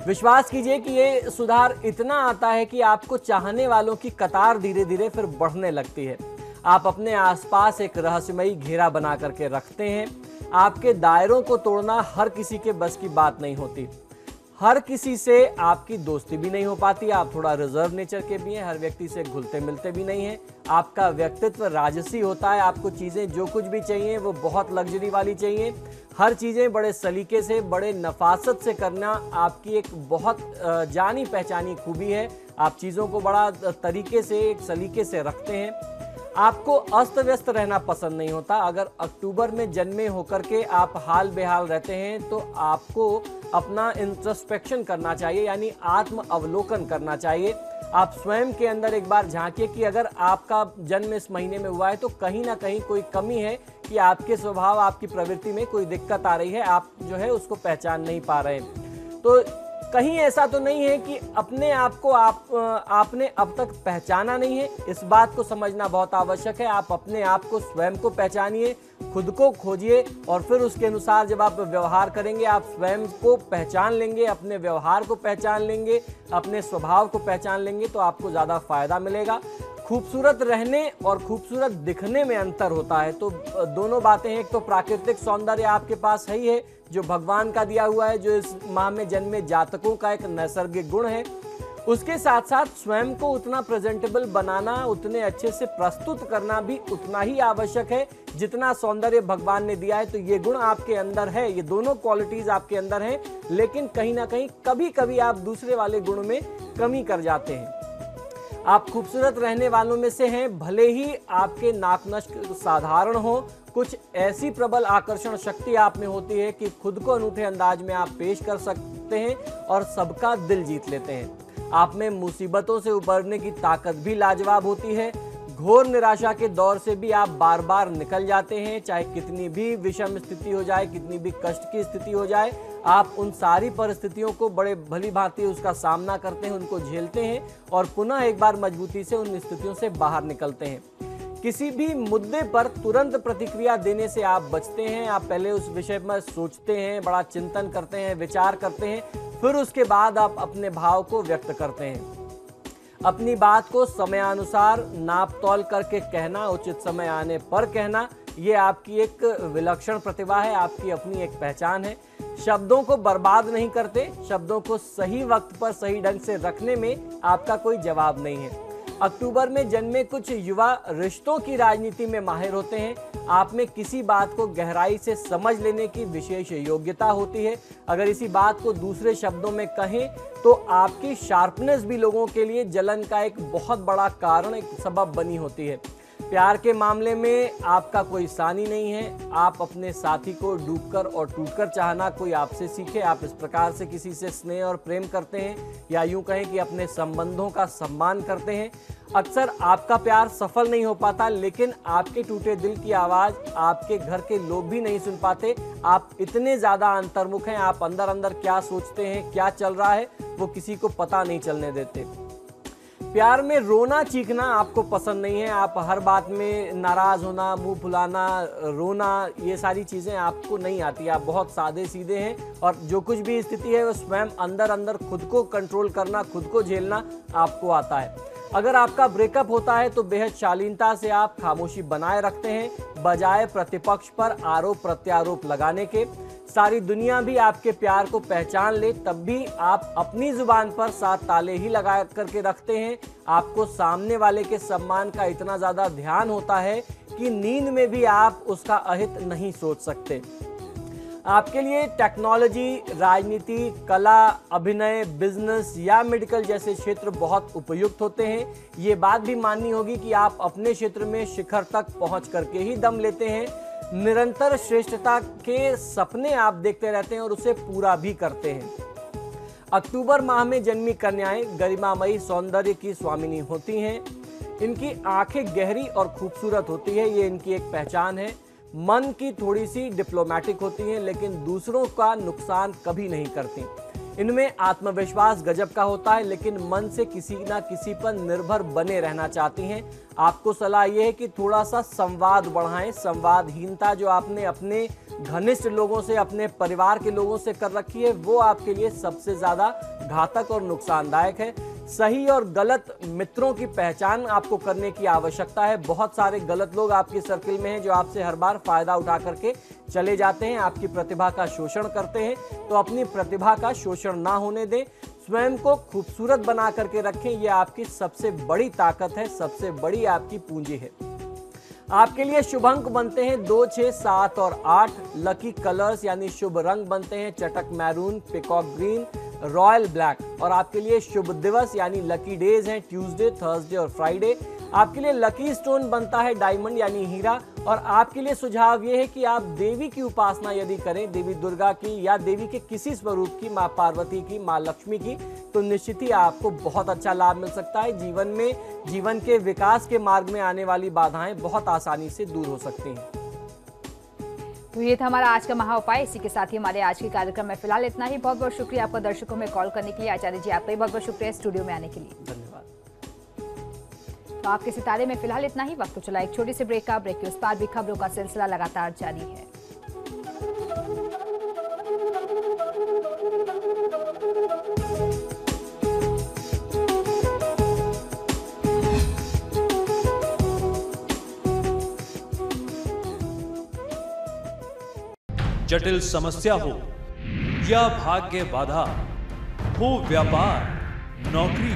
विश्वास कीजिए कि ये सुधार इतना आता है कि आपको चाहने वालों की कतार धीरे धीरे फिर बढ़ने लगती है। आप अपने आसपास एक रहस्यमयी घेरा बना करके रखते हैं। आपके दायरों को तोड़ना हर किसी के बस की बात नहीं होती। हर किसी से आपकी दोस्ती भी नहीं हो पाती। आप थोड़ा रिजर्व नेचर के भी हैं, हर व्यक्ति से घुलते मिलते भी नहीं हैं। आपका व्यक्तित्व राजसी होता है। आपको चीज़ें जो कुछ भी चाहिए वो बहुत लग्जरी वाली चाहिए। हर चीज़ें बड़े सलीके से, बड़े नफासत से करना आपकी एक बहुत जानी पहचानी खूबी है। आप चीज़ों को बड़ा तरीके से, एक सलीके से रखते हैं। आपको अस्त व्यस्त रहना पसंद नहीं होता। अगर अक्टूबर में जन्मे होकर के आप हाल बेहाल रहते हैं तो आपको अपना इंट्रोस्पेक्शन करना चाहिए, यानी आत्म अवलोकन करना चाहिए। आप स्वयं के अंदर एक बार झांकिए कि अगर आपका जन्म इस महीने में हुआ है तो कहीं ना कहीं कोई कमी है कि आपके स्वभाव, आपकी प्रवृत्ति में कोई दिक्कत आ रही है, आप जो है उसको पहचान नहीं पा रहे हैं। तो कहीं ऐसा तो नहीं है कि अपने आप को आपने अब तक पहचाना नहीं है। इस बात को समझना बहुत आवश्यक है। आप अपने आप को, स्वयं को पहचानिए, खुद को खोजिए और फिर उसके अनुसार जब आप व्यवहार करेंगे, आप स्वयं को पहचान लेंगे, अपने व्यवहार को पहचान लेंगे, अपने स्वभाव को पहचान लेंगे तो आपको ज़्यादा फायदा मिलेगा। खूबसूरत रहने और खूबसूरत दिखने में अंतर होता है। तो दोनों बातें हैं, एक तो प्राकृतिक सौंदर्य आपके पास है ही है जो भगवान का दिया हुआ है, जो इस माह में जन्मे जातकों का एक नैसर्गिक गुण है। उसके साथ साथ स्वयं को उतना प्रेजेंटेबल बनाना, उतने अच्छे से प्रस्तुत करना भी उतना ही आवश्यक है जितना सौंदर्य भगवान ने दिया है। तो ये गुण आपके अंदर है, ये दोनों क्वालिटीज आपके अंदर हैं, लेकिन कहीं ना कहीं कभी कभी आप दूसरे वाले गुण में कमी कर जाते हैं। आप खूबसूरत रहने वालों में से हैं, भले ही आपके नाक नक्श साधारण हो, कुछ ऐसी प्रबल आकर्षण शक्ति आप में होती है कि खुद को अनूठे अंदाज में आप पेश कर सकते हैं और सबका दिल जीत लेते हैं। आप में मुसीबतों से उबरने की ताकत भी लाजवाब होती है। घोर निराशा के दौर से भी आप बार बार निकल जाते हैं, चाहे कितनी भी विषम स्थिति हो जाए, कितनी भी कष्ट की स्थिति हो जाए, आप उन सारी परिस्थितियों को बड़े भली भांति उसका सामना करते हैं, उनको झेलते हैं और पुनः एक बार मजबूती से उन स्थितियों से बाहर निकलते हैं। किसी भी मुद्दे पर तुरंत प्रतिक्रिया देने से आप बचते हैं। आप पहले उस विषय में सोचते हैं, बड़ा चिंतन करते हैं, विचार करते हैं, फिर उसके बाद आप अपने भाव को व्यक्त करते हैं। अपनी बात को समयानुसार नाप तौल करके कहना, उचित समय आने पर कहना, ये आपकी एक विलक्षण प्रतिभा है, आपकी अपनी एक पहचान है। शब्दों को बर्बाद नहीं करते, शब्दों को सही वक्त पर सही ढंग से रखने में आपका कोई जवाब नहीं है। अक्टूबर में जन्मे कुछ युवा रिश्तों की राजनीति में माहिर होते हैं। आप में किसी बात को गहराई से समझ लेने की विशेष योग्यता होती है। अगर इसी बात को दूसरे शब्दों में कहें तो आपकी शार्पनेस भी लोगों के लिए जलन का एक बहुत बड़ा कारण, एक सबब बनी होती है। प्यार के मामले में आपका कोई सानी नहीं है। आप अपने साथी को डूबकर और टूटकर चाहना कोई आपसे सीखे। आप इस प्रकार से किसी से स्नेह और प्रेम करते हैं, या यूं कहें कि अपने संबंधों का सम्मान करते हैं। अक्सर आपका प्यार सफल नहीं हो पाता, लेकिन आपके टूटे दिल की आवाज़ आपके घर के लोग भी नहीं सुन पाते। आप इतने ज़्यादा अंतर्मुख हैं, आप अंदर अंदर क्या सोचते हैं, क्या चल रहा है, वो किसी को पता नहीं चलने देते। प्यार में रोना चीखना आपको पसंद नहीं है। आप हर बात में नाराज होना, मुंह फुलाना, रोना, ये सारी चीज़ें आपको नहीं आती। आप बहुत सादे सीधे हैं और जो कुछ भी स्थिति है वो स्वयं अंदर अंदर खुद को कंट्रोल करना, खुद को झेलना आपको आता है। अगर आपका ब्रेकअप होता है तो बेहद शालीनता से आप खामोशी बनाए रखते हैं, बजाय प्रतिपक्ष पर आरोप प्रत्यारोप लगाने के। सारी दुनिया भी आपके प्यार को पहचान ले तब भी आप अपनी जुबान पर 7 ताले ही लगा करके रखते हैं। आपको सामने वाले के सम्मान का इतना ज्यादा ध्यान होता है कि नींद में भी आप उसका अहित नहीं सोच सकते। आपके लिए टेक्नोलॉजी, राजनीति, कला, अभिनय, बिजनेस या मेडिकल जैसे क्षेत्र बहुत उपयुक्त होते हैं। ये बात भी माननी होगी कि आप अपने क्षेत्र में शिखर तक पहुंच करके ही दम लेते हैं। निरंतर श्रेष्ठता के सपने आप देखते रहते हैं और उसे पूरा भी करते हैं। अक्टूबर माह में जन्मी कन्याएं गरिमामयी सौंदर्य की स्वामिनी होती हैं। इनकी आंखें गहरी और खूबसूरत होती है, ये इनकी एक पहचान है। मन की थोड़ी सी डिप्लोमेटिक होती हैं, लेकिन दूसरों का नुकसान कभी नहीं करती। इनमें आत्मविश्वास गजब का होता है, लेकिन मन से किसी ना किसी पर निर्भर बने रहना चाहती हैं। आपको सलाह यह है कि थोड़ा सा संवाद बढ़ाएं। संवादहीनता जो आपने अपने घनिष्ठ लोगों से, अपने परिवार के लोगों से कर रखी है, वो आपके लिए सबसे ज्यादा घातक और नुकसानदायक है। सही और गलत मित्रों की पहचान आपको करने की आवश्यकता है। बहुत सारे गलत लोग आपके सर्किल में हैं जो आपसे हर बार फायदा उठा करके चले जाते हैं, आपकी प्रतिभा का शोषण करते हैं। तो अपनी प्रतिभा का शोषण ना होने दें, स्वयं को खूबसूरत बना करके रखें। यह आपकी सबसे बड़ी ताकत है, सबसे बड़ी आपकी पूंजी है। आपके लिए शुभ अंक बनते हैं 2, 6, 7 और 8। लकी कलर्स यानी शुभ रंग बनते हैं चटक maroon, peacock green, royal black. और आपके लिए शुभ दिवस यानी लकी डेज हैं ट्यूसडे, थर्सडे और फ्राइडे। आपके लिए लकी स्टोन बनता है डायमंड यानी हीरा। और आपके लिए सुझाव ये है कि आप देवी की उपासना यदि करें, देवी दुर्गा की या देवी के किसी स्वरूप की, माँ पार्वती की, माँ लक्ष्मी की, तो निश्चित ही आपको बहुत अच्छा लाभ मिल सकता है। जीवन के विकास के मार्ग में आने वाली बाधाएं बहुत आसानी से दूर हो सकती हैं। तो ये था हमारा आज का महा उपाय। इसी के साथ ही हमारे आज के कार्यक्रम में फिलहाल इतना ही। बहुत बहुत शुक्रिया आपका दर्शकों में कॉल करने के लिए। आचार्य जी आपका भी बहुत बहुत शुक्रिया स्टूडियो में आने के लिए। धन्यवाद। तो आपके सितारे में फिलहाल इतना ही। वक्त तो चला एक छोटी सी ब्रेक का। ब्रेक के उस पार भी खबरों का सिलसिला लगातार जारी है। जटिल समस्या हो या भाग्य बाधा हो, व्यापार, नौकरी,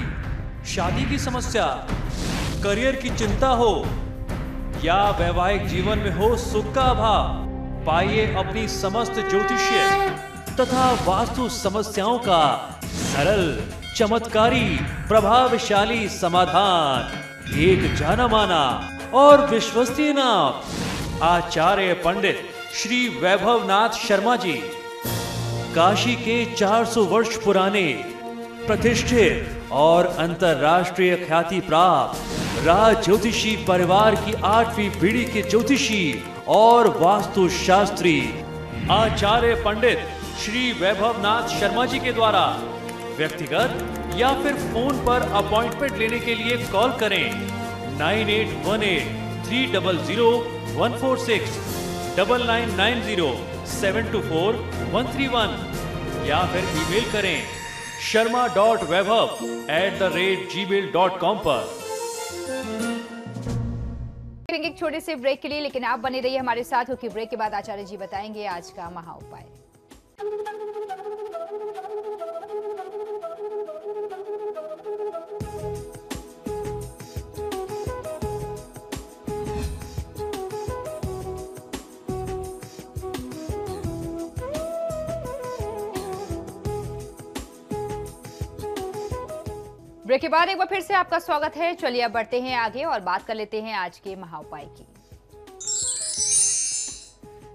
शादी की समस्या, करियर की चिंता हो या वैवाहिक जीवन में हो सुख का अभाव, पाइए अपनी समस्त ज्योतिषीय तथा वास्तु समस्याओं का सरल, चमत्कारी, प्रभावशाली समाधान। एक जाना माना और विश्वसनीय नाम आचार्य पंडित श्री वैभवनाथ शर्मा जी, काशी के 400 वर्ष पुराने प्रतिष्ठित और अंतरराष्ट्रीय ख्याति प्राप्त राज ज्योतिषी परिवार की 8वीं पीढ़ी के ज्योतिषी और वास्तु शास्त्री आचार्य पंडित श्री वैभवनाथ शर्मा जी के द्वारा व्यक्तिगत या फिर फोन पर अपॉइंटमेंट लेने के लिए कॉल करें 9818 300 146 9990 724 131 या फिर ईमेल करें sharma.vaibhav@gmail.com पर। एक छोटे से ब्रेक के लिए, लेकिन आप बने रहिए हमारे साथ क्योंकि ब्रेक के बाद आचार्य जी बताएंगे आज का महा उपाय। ब्रेक के बाद एक बार फिर से आपका स्वागत है। चलिए अब बढ़ते हैं आगे और बात कर लेते हैं आज के महा उपाय की।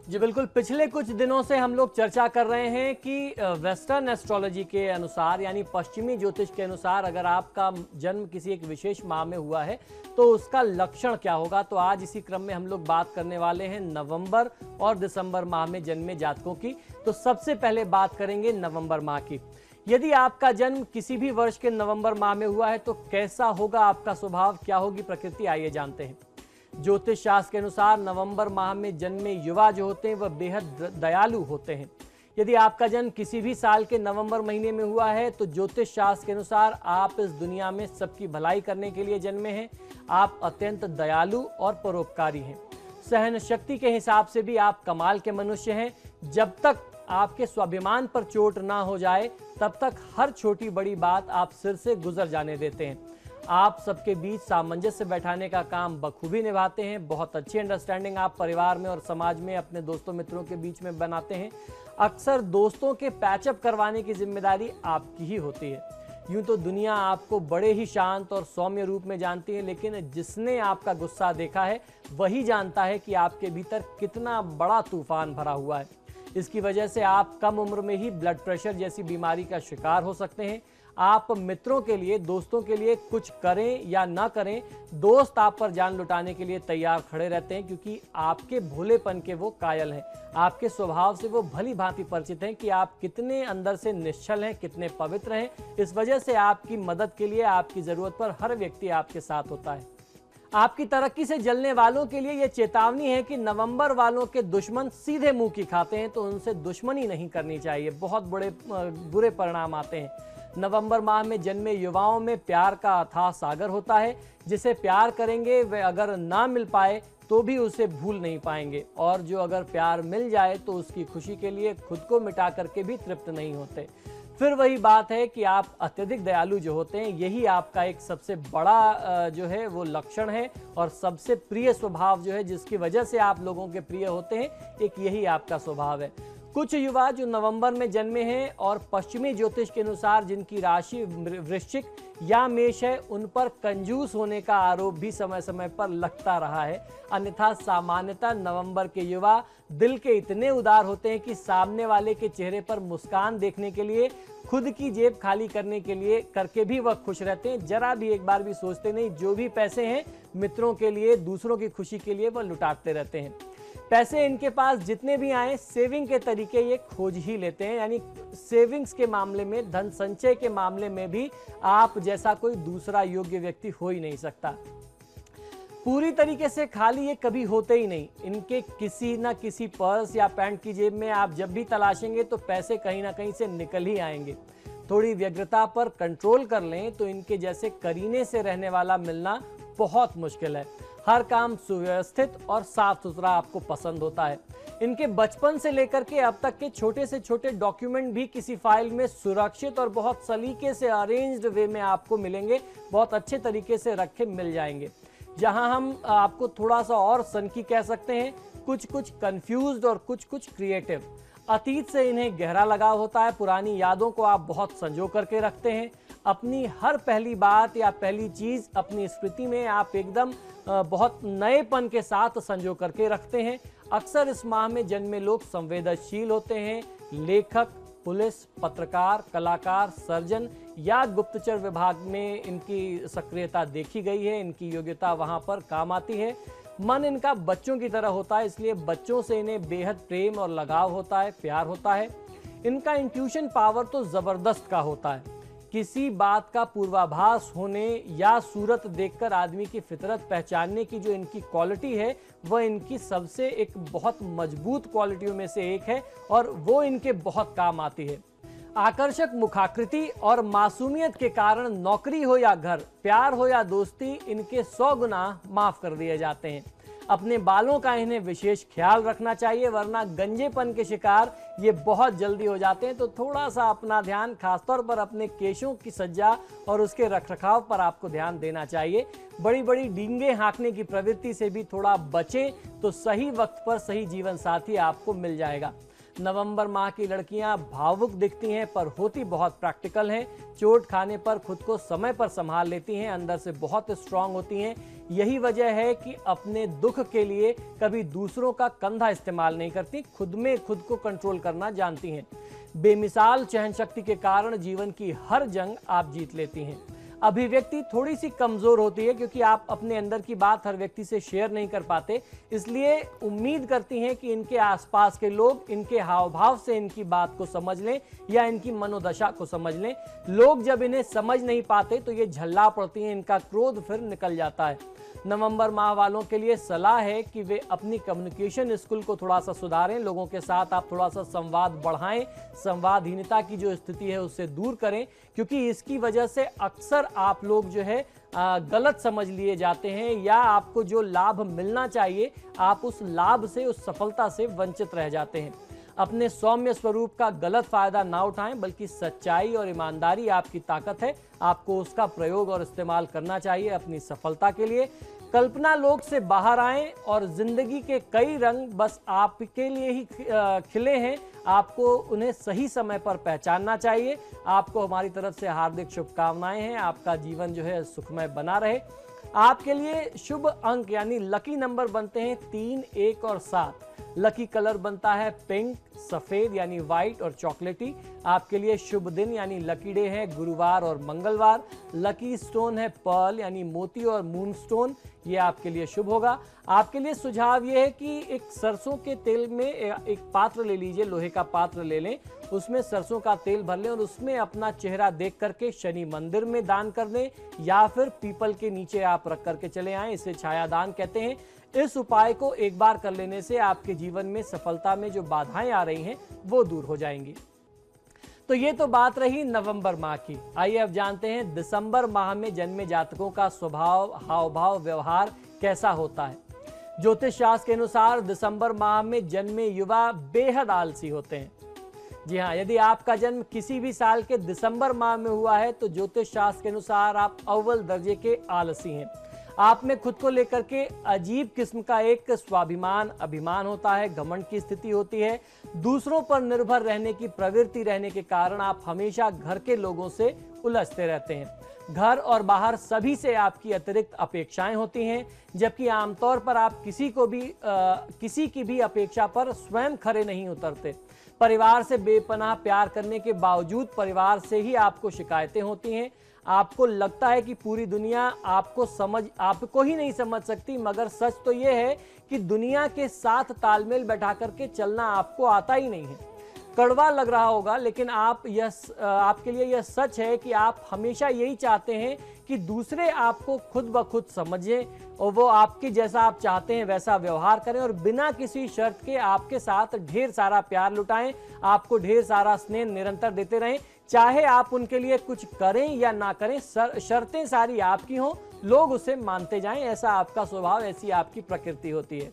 जी बिल्कुल, पिछले कुछ दिनों से हम लोग चर्चा कर रहे हैं कि वेस्टर्न एस्ट्रोलॉजी के अनुसार यानी पश्चिमी ज्योतिष के अनुसार अगर आपका जन्म किसी एक विशेष माह में हुआ है तो उसका लक्षण क्या होगा। तो आज इसी क्रम में हम लोग बात करने वाले हैं नवंबर और दिसंबर माह में जन्मे जातकों की। तो सबसे पहले बात करेंगे नवंबर माह की। यदि आपका जन्म किसी भी वर्ष के नवंबर माह में हुआ है तो कैसा होगा आपका स्वभाव, क्या होगी प्रकृति, आइए जानते हैं। ज्योतिष शास्त्र के अनुसार नवंबर माह में जन्मे युवा जो होते हैं वह बेहद दयालु होते हैं। यदि आपका जन्म किसी भी साल के नवंबर महीने में हुआ है तो ज्योतिष शास्त्र के अनुसार आप इस दुनिया में सबकी भलाई करने के लिए जन्मे हैं। आप अत्यंत दयालु और परोपकारी हैं। सहन शक्ति के हिसाब से भी आप कमाल के मनुष्य हैं। जब तक आपके स्वाभिमान पर चोट ना हो जाए तब तक हर छोटी बड़ी बात आप सिर से गुजर जाने देते हैं। आप सबके बीच सामंजस्य बैठाने का काम बखूबी निभाते हैं। बहुत अच्छी अंडरस्टैंडिंग आप परिवार में और समाज में अपने दोस्तों मित्रों के बीच में बनाते हैं। अक्सर दोस्तों के पैचअप करवाने की जिम्मेदारी आपकी ही होती है। यूं तो दुनिया आपको बड़े ही शांत और सौम्य रूप में जानती है, लेकिन जिसने आपका गुस्सा देखा है वही जानता है कि आपके भीतर कितना बड़ा तूफान भरा हुआ है। इसकी वजह से आप कम उम्र में ही ब्लड प्रेशर जैसी बीमारी का शिकार हो सकते हैं। आप मित्रों के लिए, दोस्तों के लिए कुछ करें या ना करें, दोस्त आप पर जान लुटाने के लिए तैयार खड़े रहते हैं, क्योंकि आपके भोलेपन के वो कायल हैं। आपके स्वभाव से वो भली भांति परिचित हैं कि आप कितने अंदर से निश्चल हैं, कितने पवित्र हैं। इस वजह से आपकी मदद के लिए, आपकी जरूरत पर हर व्यक्ति आपके साथ होता है। आपकी तरक्की से जलने वालों के लिए यह चेतावनी है कि नवंबर वालों के दुश्मन सीधे मुंह की खाते हैं, तो उनसे दुश्मनी नहीं करनी चाहिए। बहुत बुरे परिणाम आते हैं। नवंबर माह में जन्मे युवाओं में प्यार का अथाह सागर होता है। जिसे प्यार करेंगे वे अगर ना मिल पाए तो भी उसे भूल नहीं पाएंगे, और जो अगर प्यार मिल जाए तो उसकी खुशी के लिए खुद को मिटा करके भी तृप्त नहीं होते। फिर वही बात है कि आप अत्यधिक दयालु जो होते हैं, यही आपका एक सबसे बड़ा जो है वो लक्षण है, और सबसे प्रिय स्वभाव जो है जिसकी वजह से आप लोगों के प्रिय होते हैं, एक यही आपका स्वभाव है। कुछ युवा जो नवंबर में जन्मे हैं और पश्चिमी ज्योतिष के अनुसार जिनकी राशि वृश्चिक या मेष है, उन पर कंजूस होने का आरोप भी समय समय पर लगता रहा है। अन्यथा सामान्यतः नवंबर के युवा दिल के इतने उदार होते हैं कि सामने वाले के चेहरे पर मुस्कान देखने के लिए, खुद की जेब खाली करने के लिए करके भी वह खुश रहते हैं। जरा भी एक बार भी सोचते नहीं, जो भी पैसे हैं मित्रों के लिए, दूसरों की खुशी के लिए वह लुटाते रहते हैं। पैसे इनके पास जितने भी आए सेविंग के तरीके ये खोज ही लेते हैं, यानी सेविंग्स के मामले में, धन संचय के मामले में भी आप जैसा कोई दूसरा योग्य व्यक्ति हो ही नहीं सकता। पूरी तरीके से खाली ये कभी होते ही नहीं। इनके किसी ना किसी पर्स या पैंट की जेब में आप जब भी तलाशेंगे तो पैसे कहीं ना कहीं से निकल ही आएंगे। थोड़ी व्यग्रता पर कंट्रोल कर लें तो इनके जैसे करीने से रहने वाला मिलना बहुत मुश्किल है। हर काम सुव्यवस्थित और साफ सुथरा आपको पसंद होता है। इनके बचपन से लेकर के अब तक के छोटे से छोटे डॉक्यूमेंट भी किसी फाइल में सुरक्षित और बहुत सलीके से अरेंज्ड वे में आपको मिलेंगे, बहुत अच्छे तरीके से रखे मिल जाएंगे। जहां हम आपको थोड़ा सा और सनकी कह सकते हैं, कुछ कुछ कंफ्यूज्ड और कुछ कुछ क्रिएटिव। अतीत से इन्हें गहरा लगाव होता है, पुरानी यादों को आप बहुत संजो करके रखते हैं। अपनी हर पहली बात या पहली चीज अपनी स्मृति में आप एकदम बहुत नएपन के साथ संजो करके रखते हैं। अक्सर इस माह में जन्मे लोग संवेदनशील होते हैं। लेखक, पुलिस, पत्रकार, कलाकार, सर्जन या गुप्तचर विभाग में इनकी सक्रियता देखी गई है। इनकी योग्यता वहां पर काम आती है। मन इनका बच्चों की तरह होता है, इसलिए बच्चों से इन्हें बेहद प्रेम और लगाव होता है, प्यार होता है। इनका इंट्यूशन पावर तो जबरदस्त का होता है। किसी बात का पूर्वाभास होने या सूरत देखकर आदमी की फितरत पहचानने की जो इनकी क्वालिटी है, वह इनकी सबसे एक बहुत मजबूत क्वालिटियों में से एक है और वो इनके बहुत काम आती है। आकर्षक मुखाकृति और मासूमियत के कारण नौकरी हो या घर, प्यार हो या दोस्ती, इनके 100 गुना माफ कर दिए जाते हैं। अपने बालों का इन्हें विशेष ख्याल रखना चाहिए, वरना गंजेपन के शिकार ये बहुत जल्दी हो जाते हैं। तो थोड़ा सा अपना ध्यान, खासतौर पर अपने केशों की सज्जा और उसके रखरखाव पर आपको ध्यान देना चाहिए। बड़ी बड़ी डींगे हाँकने की प्रवृत्ति से भी थोड़ा बचें, तो सही वक्त पर सही जीवन साथी आपको मिल जाएगा। नवंबर माह की लड़कियां भावुक दिखती हैं पर होती बहुत प्रैक्टिकल हैं। चोट खाने पर खुद को समय पर संभाल लेती हैं, अंदर से बहुत स्ट्रांग होती हैं। यही वजह है कि अपने दुख के लिए कभी दूसरों का कंधा इस्तेमाल नहीं करती, खुद में खुद को कंट्रोल करना जानती हैं। बेमिसाल सहनशक्ति के कारण जीवन की हर जंग आप जीत लेती हैं। अभिव्यक्ति थोड़ी सी कमजोर होती है क्योंकि आप अपने अंदर की बात हर व्यक्ति से शेयर नहीं कर पाते, इसलिए उम्मीद करती हैं कि इनके आसपास के लोग इनके हाव भाव से इनकी बात को समझ लें या इनकी मनोदशा को समझ लें। लोग जब इन्हें समझ नहीं पाते तो ये झल्ला पड़ती हैं, इनका क्रोध फिर निकल जाता है। नवंबर माह वालों के लिए सलाह है कि वे अपनी कम्युनिकेशन स्किल को थोड़ा सा सुधारें। लोगों के साथ आप थोड़ा सा संवाद बढ़ाएं, संवादहीनता की जो स्थिति है उससे दूर करें, क्योंकि इसकी वजह से अक्सर आप लोग जो है गलत समझ लिए जाते हैं या आपको जो लाभ मिलना चाहिए आप उस लाभ से, उस सफलता से वंचित रह जाते हैं। अपने सौम्य स्वरूप का गलत फायदा ना उठाएं, बल्कि सच्चाई और ईमानदारी आपकी ताकत है। आपको उसका प्रयोग और इस्तेमाल करना चाहिए अपनी सफलता के लिए। कल्पना लोक से बाहर आएं और जिंदगी के कई रंग बस आपके लिए ही खिले हैं। आपको उन्हें सही समय पर पहचानना चाहिए। आपको हमारी तरफ से हार्दिक शुभकामनाएं हैं। आपका जीवन जो है सुखमय बना रहे। आपके लिए शुभ अंक यानी लकी नंबर बनते हैं 3, 1 और 7। लकी कलर बनता है पिंक, सफेद यानी व्हाइट और चॉकलेटी। आपके लिए शुभ दिन यानी लकी डे है गुरुवार और मंगलवार। लकी स्टोन है पर्ल यानी मोती और मून स्टोन, ये आपके लिए शुभ होगा। आपके लिए सुझाव ये है कि एक सरसों के तेल में एक पात्र ले लीजिए, लोहे का पात्र ले लें, उसमें सरसों का तेल भर लें और उसमें अपना चेहरा देख करके शनि मंदिर में दान कर दें या फिर पीपल के नीचे आप रख करके चले आएं। इसे छाया दान कहते हैं। इस उपाय को एक बार कर लेने से आपके जीवन में सफलता में जो बाधाएं आ रही हैं वो दूर हो जाएंगी। तो ये तो बात रही नवंबर माह की। आइए अब जानते हैं दिसंबर माह में जन्मे जातकों का स्वभाव, हाव भाव, व्यवहार कैसा होता है। ज्योतिष शास्त्र के अनुसार दिसंबर माह में जन्मे युवा बेहद आलसी होते हैं। जी हाँ, यदि आपका जन्म किसी भी साल के दिसंबर माह में हुआ है तो ज्योतिष शास्त्र के अनुसार आप अव्वल दर्जे के आलसी हैं। आप में खुद को लेकर के अजीब किस्म का एक स्वाभिमान, अभिमान होता है, घमंड की स्थिति होती है। दूसरों पर निर्भर रहने की प्रवृत्ति रहने के कारण आप हमेशा घर के लोगों से उलझते रहते हैं। घर और बाहर सभी से आपकी अतिरिक्त अपेक्षाएं होती हैं, जबकि आमतौर पर आप किसी की भी अपेक्षा पर स्वयं खरे नहीं उतरते। परिवार से बेपनाह प्यार करने के बावजूद परिवार से ही आपको शिकायतें होती हैं। आपको लगता है कि पूरी दुनिया आपको ही नहीं समझ सकती, मगर सच तो यह है कि दुनिया के साथ तालमेल बैठा करके चलना आपको आता ही नहीं है। कड़वा लग रहा होगा, लेकिन आपके लिए यह सच है कि आप हमेशा यही चाहते हैं कि दूसरे आपको खुद ब खुद समझें और वो आपके जैसा आप चाहते हैं वैसा व्यवहार करें और बिना किसी शर्त के आपके साथ ढेर सारा प्यार लुटाएं, आपको ढेर सारा स्नेह निरंतर देते रहें। चाहे आप उनके लिए कुछ करें या ना करें, शर्तें सारी आपकी हों, लोग उसे मानते जाएं। ऐसा आपका स्वभाव, ऐसी आपकी प्रकृति होती है।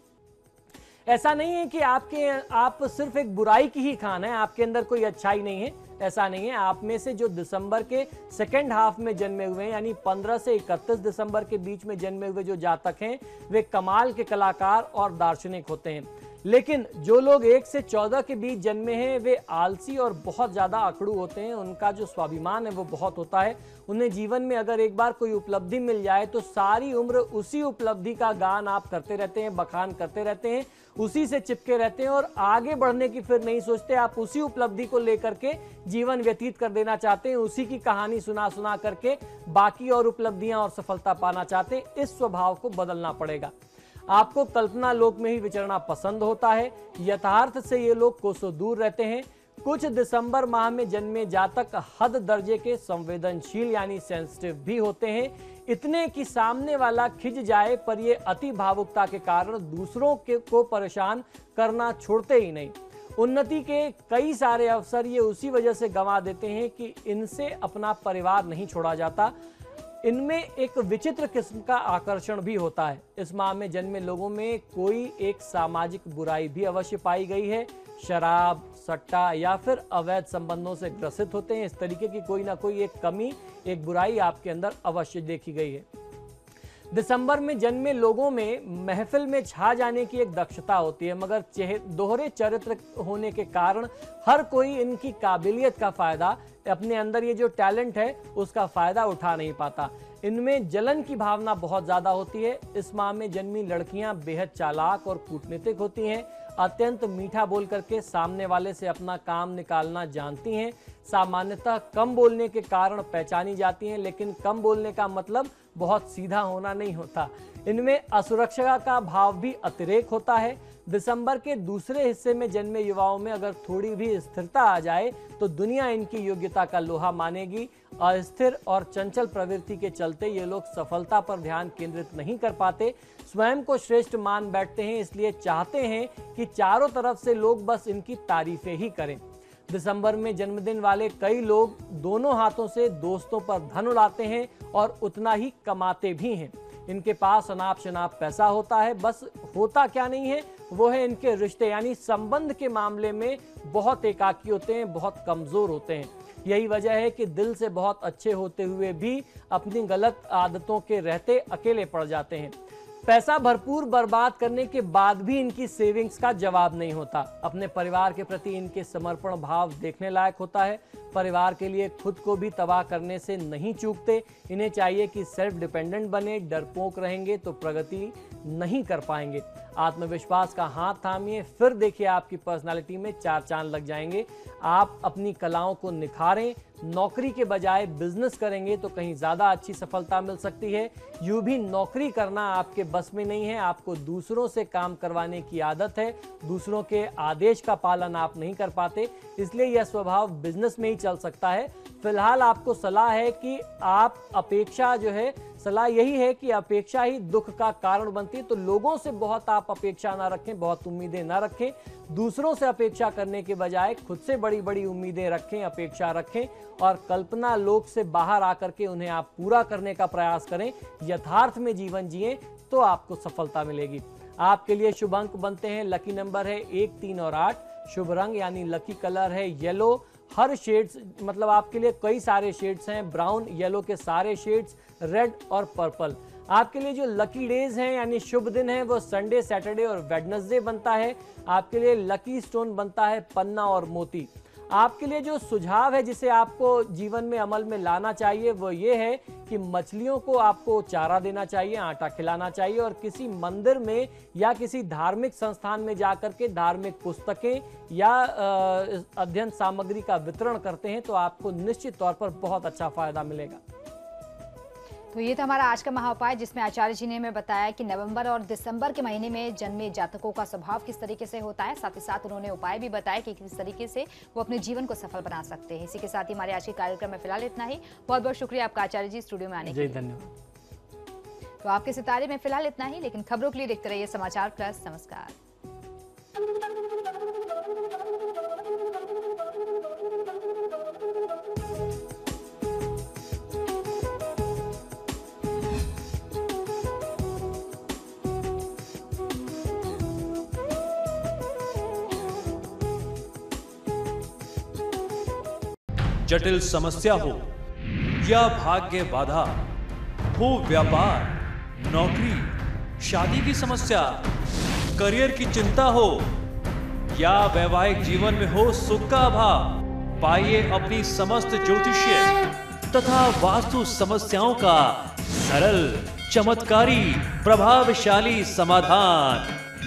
ऐसा नहीं है कि आप सिर्फ एक बुराई की ही खान है, आपके अंदर कोई अच्छाई नहीं है, ऐसा नहीं है। आप में से जो दिसंबर के सेकेंड हाफ में जन्मे हुए हैं, यानी 15 से 31 दिसंबर के बीच में जन्मे हुए जो जातक हैं, वे कमाल के कलाकार और दार्शनिक होते हैं। लेकिन जो लोग 1 से 14 के बीच जन्मे हैं, वे आलसी और बहुत ज़्यादा अकड़ू होते हैं। उनका जो स्वाभिमान है वो बहुत होता है। उन्हें जीवन में अगर एक बार कोई उपलब्धि मिल जाए तो सारी उम्र उसी उपलब्धि का गान आप करते रहते हैं, बखान करते रहते हैं, उसी से चिपके रहते हैं और आगे बढ़ने की फिर नहीं सोचते। आप उसी उपलब्धि को लेकर के जीवन व्यतीत कर देना चाहते हैं, उसी की कहानी सुना करके बाकी और उपलब्धियां और सफलता पाना चाहते हैं। इस स्वभाव को बदलना पड़ेगा। आपको कल्पना लोक में ही विचरना पसंद होता है, यथार्थ से ये लोग कोसों दूर रहते हैं। कुछ दिसंबर माह में जन्मे जातक हद दर्जे के संवेदनशील यानी सेंसिटिव भी होते हैं, इतने कि सामने वाला खिंच जाए, पर ये अति भावुकता के कारण दूसरों को परेशान करना छोड़ते ही नहीं। उन्नति के कई सारे अवसर ये उसी वजह से गंवा देते हैं कि इनसे अपना परिवार नहीं छोड़ा जाता। इनमें एक विचित्र किस्म का आकर्षण भी होता है। इस माह में जन्मे लोगों में कोई एक सामाजिक बुराई भी अवश्य पाई गई है। शराब, सट्टा या फिर अवैध संबंधों से ग्रसित होते हैं। इस तरीके की कोई ना कोई एक कमी, एक बुराई आपके अंदर अवश्य देखी गई है। दिसंबर में जन्मे लोगों में महफिल में छा जाने की एक दक्षता होती है, मगर दोहरे चरित्र होने के कारण हर कोई इनकी काबिलियत का फायदा, अपने अंदर ये जो टैलेंट है उसका फायदा उठा नहीं पाता। इनमें जलन की भावना बहुत ज्यादा होती है। इस माह में जन्मी लड़कियां बेहद चालाक और कूटनीतिक होती हैं, अत्यंत मीठा बोल करके सामने वाले से अपना काम निकालना जानती हैं। सामान्यतः कम बोलने के कारण पहचानी जाती हैं, लेकिन कम बोलने का मतलब बहुत सीधा होना नहीं होता। इनमें असुरक्षा का भाव भी अतिरेक होता है। दिसंबर के दूसरे हिस्से में जन्मे युवाओं में अगर थोड़ी भी स्थिरता आ जाए तो दुनिया इनकी योग्यता का लोहा मानेगी। अस्थिर और चंचल प्रवृत्ति के चलते ये लोग सफलता पर ध्यान केंद्रित नहीं कर पाते, स्वयं को श्रेष्ठ मान बैठते हैं, इसलिए चाहते हैं कि चारों तरफ से लोग बस इनकी तारीफें ही करें। दिसंबर में जन्मदिन वाले कई लोग दोनों हाथों से दोस्तों पर धन उड़ाते हैं और उतना ही कमाते भी हैं। इनके पास अनाप शनाप पैसा होता है, बस होता क्या नहीं है वो है इनके रिश्ते, यानी संबंध के मामले में बहुत एकाकी होते हैं, बहुत कमजोर होते हैं। यही वजह है कि दिल से बहुत अच्छे होते हुए भी अपनी गलत आदतों के रहते अकेले पड़ जाते हैं। पैसा भरपूर बर्बाद करने के बाद भी इनकी सेविंग्स का जवाब नहीं होता। अपने परिवार के प्रति इनके समर्पण भाव देखने लायक होता है। परिवार के लिए खुद को भी तबाह करने से नहीं चूकते। इन्हें चाहिए कि सेल्फ डिपेंडेंट बने, डरपोक रहेंगे तो प्रगति नहीं कर पाएंगे। आत्मविश्वास का हाथ थामिए, फिर देखिए आपकी पर्सनालिटी में 4 चांद लग जाएंगे। आप अपनी कलाओं को निखारें, नौकरी के बजाय बिजनेस करेंगे तो कहीं ज्यादा अच्छी सफलता मिल सकती है। यूं भी नौकरी करना आपके बस में नहीं है, आपको दूसरों से काम करवाने की आदत है, दूसरों के आदेश का पालन आप नहीं कर पाते, इसलिए यह स्वभाव बिजनेस में ही चल सकता है। फिलहाल आपको सलाह है कि आप सलाह यही है कि अपेक्षा ही दुख का कारण बनती है, तो लोगों से बहुत आप अपेक्षा ना रखें, बहुत उम्मीदें ना रखें। दूसरों से अपेक्षा करने के बजाय खुद से बड़ी बड़ी उम्मीदें रखें, अपेक्षा रखें और कल्पना लोक से बाहर आकर के उन्हें आप पूरा करने का प्रयास करें। यथार्थ में जीवन जिएं तो आपको सफलता मिलेगी। आपके लिए शुभ अंक बनते हैं, लकी नंबर है 1, 3 और 8। शुभ रंग यानी लकी कलर है येलो। हर शेड्स मतलब आपके लिए कई सारे शेड्स हैं, ब्राउन, येलो के सारे शेड्स, रेड और पर्पल। आपके लिए जो लकी डेज हैं यानी शुभ दिन है वो संडे, सैटरडे और वेडनेसडे बनता है। आपके लिए लकी स्टोन बनता है पन्ना और मोती। आपके लिए जो सुझाव है जिसे आपको जीवन में अमल में लाना चाहिए वो ये है कि मछलियों को आपको चारा देना चाहिए, आटा खिलाना चाहिए और किसी मंदिर में या किसी धार्मिक संस्थान में जाकर के धार्मिक पुस्तकें या अध्ययन सामग्री का वितरण करते हैं तो आपको निश्चित तौर पर बहुत अच्छा फायदा मिलेगा। तो ये था हमारा आज का महाउपाय, जिसमें आचार्य जी ने हमें बताया कि नवंबर और दिसंबर के महीने में जन्मे जातकों का स्वभाव किस तरीके से होता है। साथ ही साथ उन्होंने उपाय भी बताया कि किस तरीके से वो अपने जीवन को सफल बना सकते हैं। इसी के साथ ही हमारे आज के कार्यक्रम में फिलहाल इतना ही। बहुत बहुत शुक्रिया आपका आचार्य जी स्टूडियो में आने के लिए। धन्यवाद। तो आपके सितारे में फिलहाल इतना ही, लेकिन खबरों के लिए देखते रहिए समाचार प्लस। नमस्कार। जटिल समस्या हो या भाग्य बाधा हो, व्यापार, नौकरी, शादी की समस्या, करियर की चिंता हो या वैवाहिक जीवन में हो सुख का अभाव, पाइए अपनी समस्त ज्योतिषीय तथा वास्तु समस्याओं का सरल, चमत्कारी, प्रभावशाली समाधान।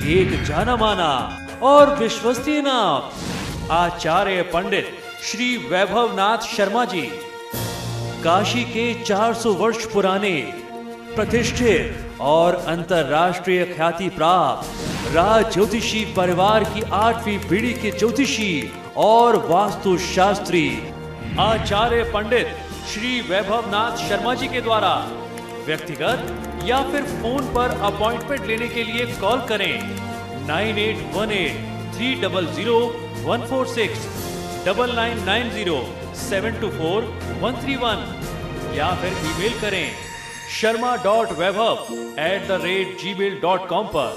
एक जाना माना और विश्वसनीय नाम आचार्य पंडित श्री वैभवनाथ शर्मा जी, काशी के 400 वर्ष पुराने प्रतिष्ठित और अंतरराष्ट्रीय ख्याति प्राप्त राज ज्योतिषी परिवार की 8वीं पीढ़ी के ज्योतिषी और वास्तु शास्त्री आचार्य पंडित श्री वैभवनाथ शर्मा जी के द्वारा व्यक्तिगत या फिर फोन पर अपॉइंटमेंट लेने के लिए कॉल करें 9818 300 146 9990 724 131 या फिर ईमेल करें sharma.vaibhav@gmail.com पर।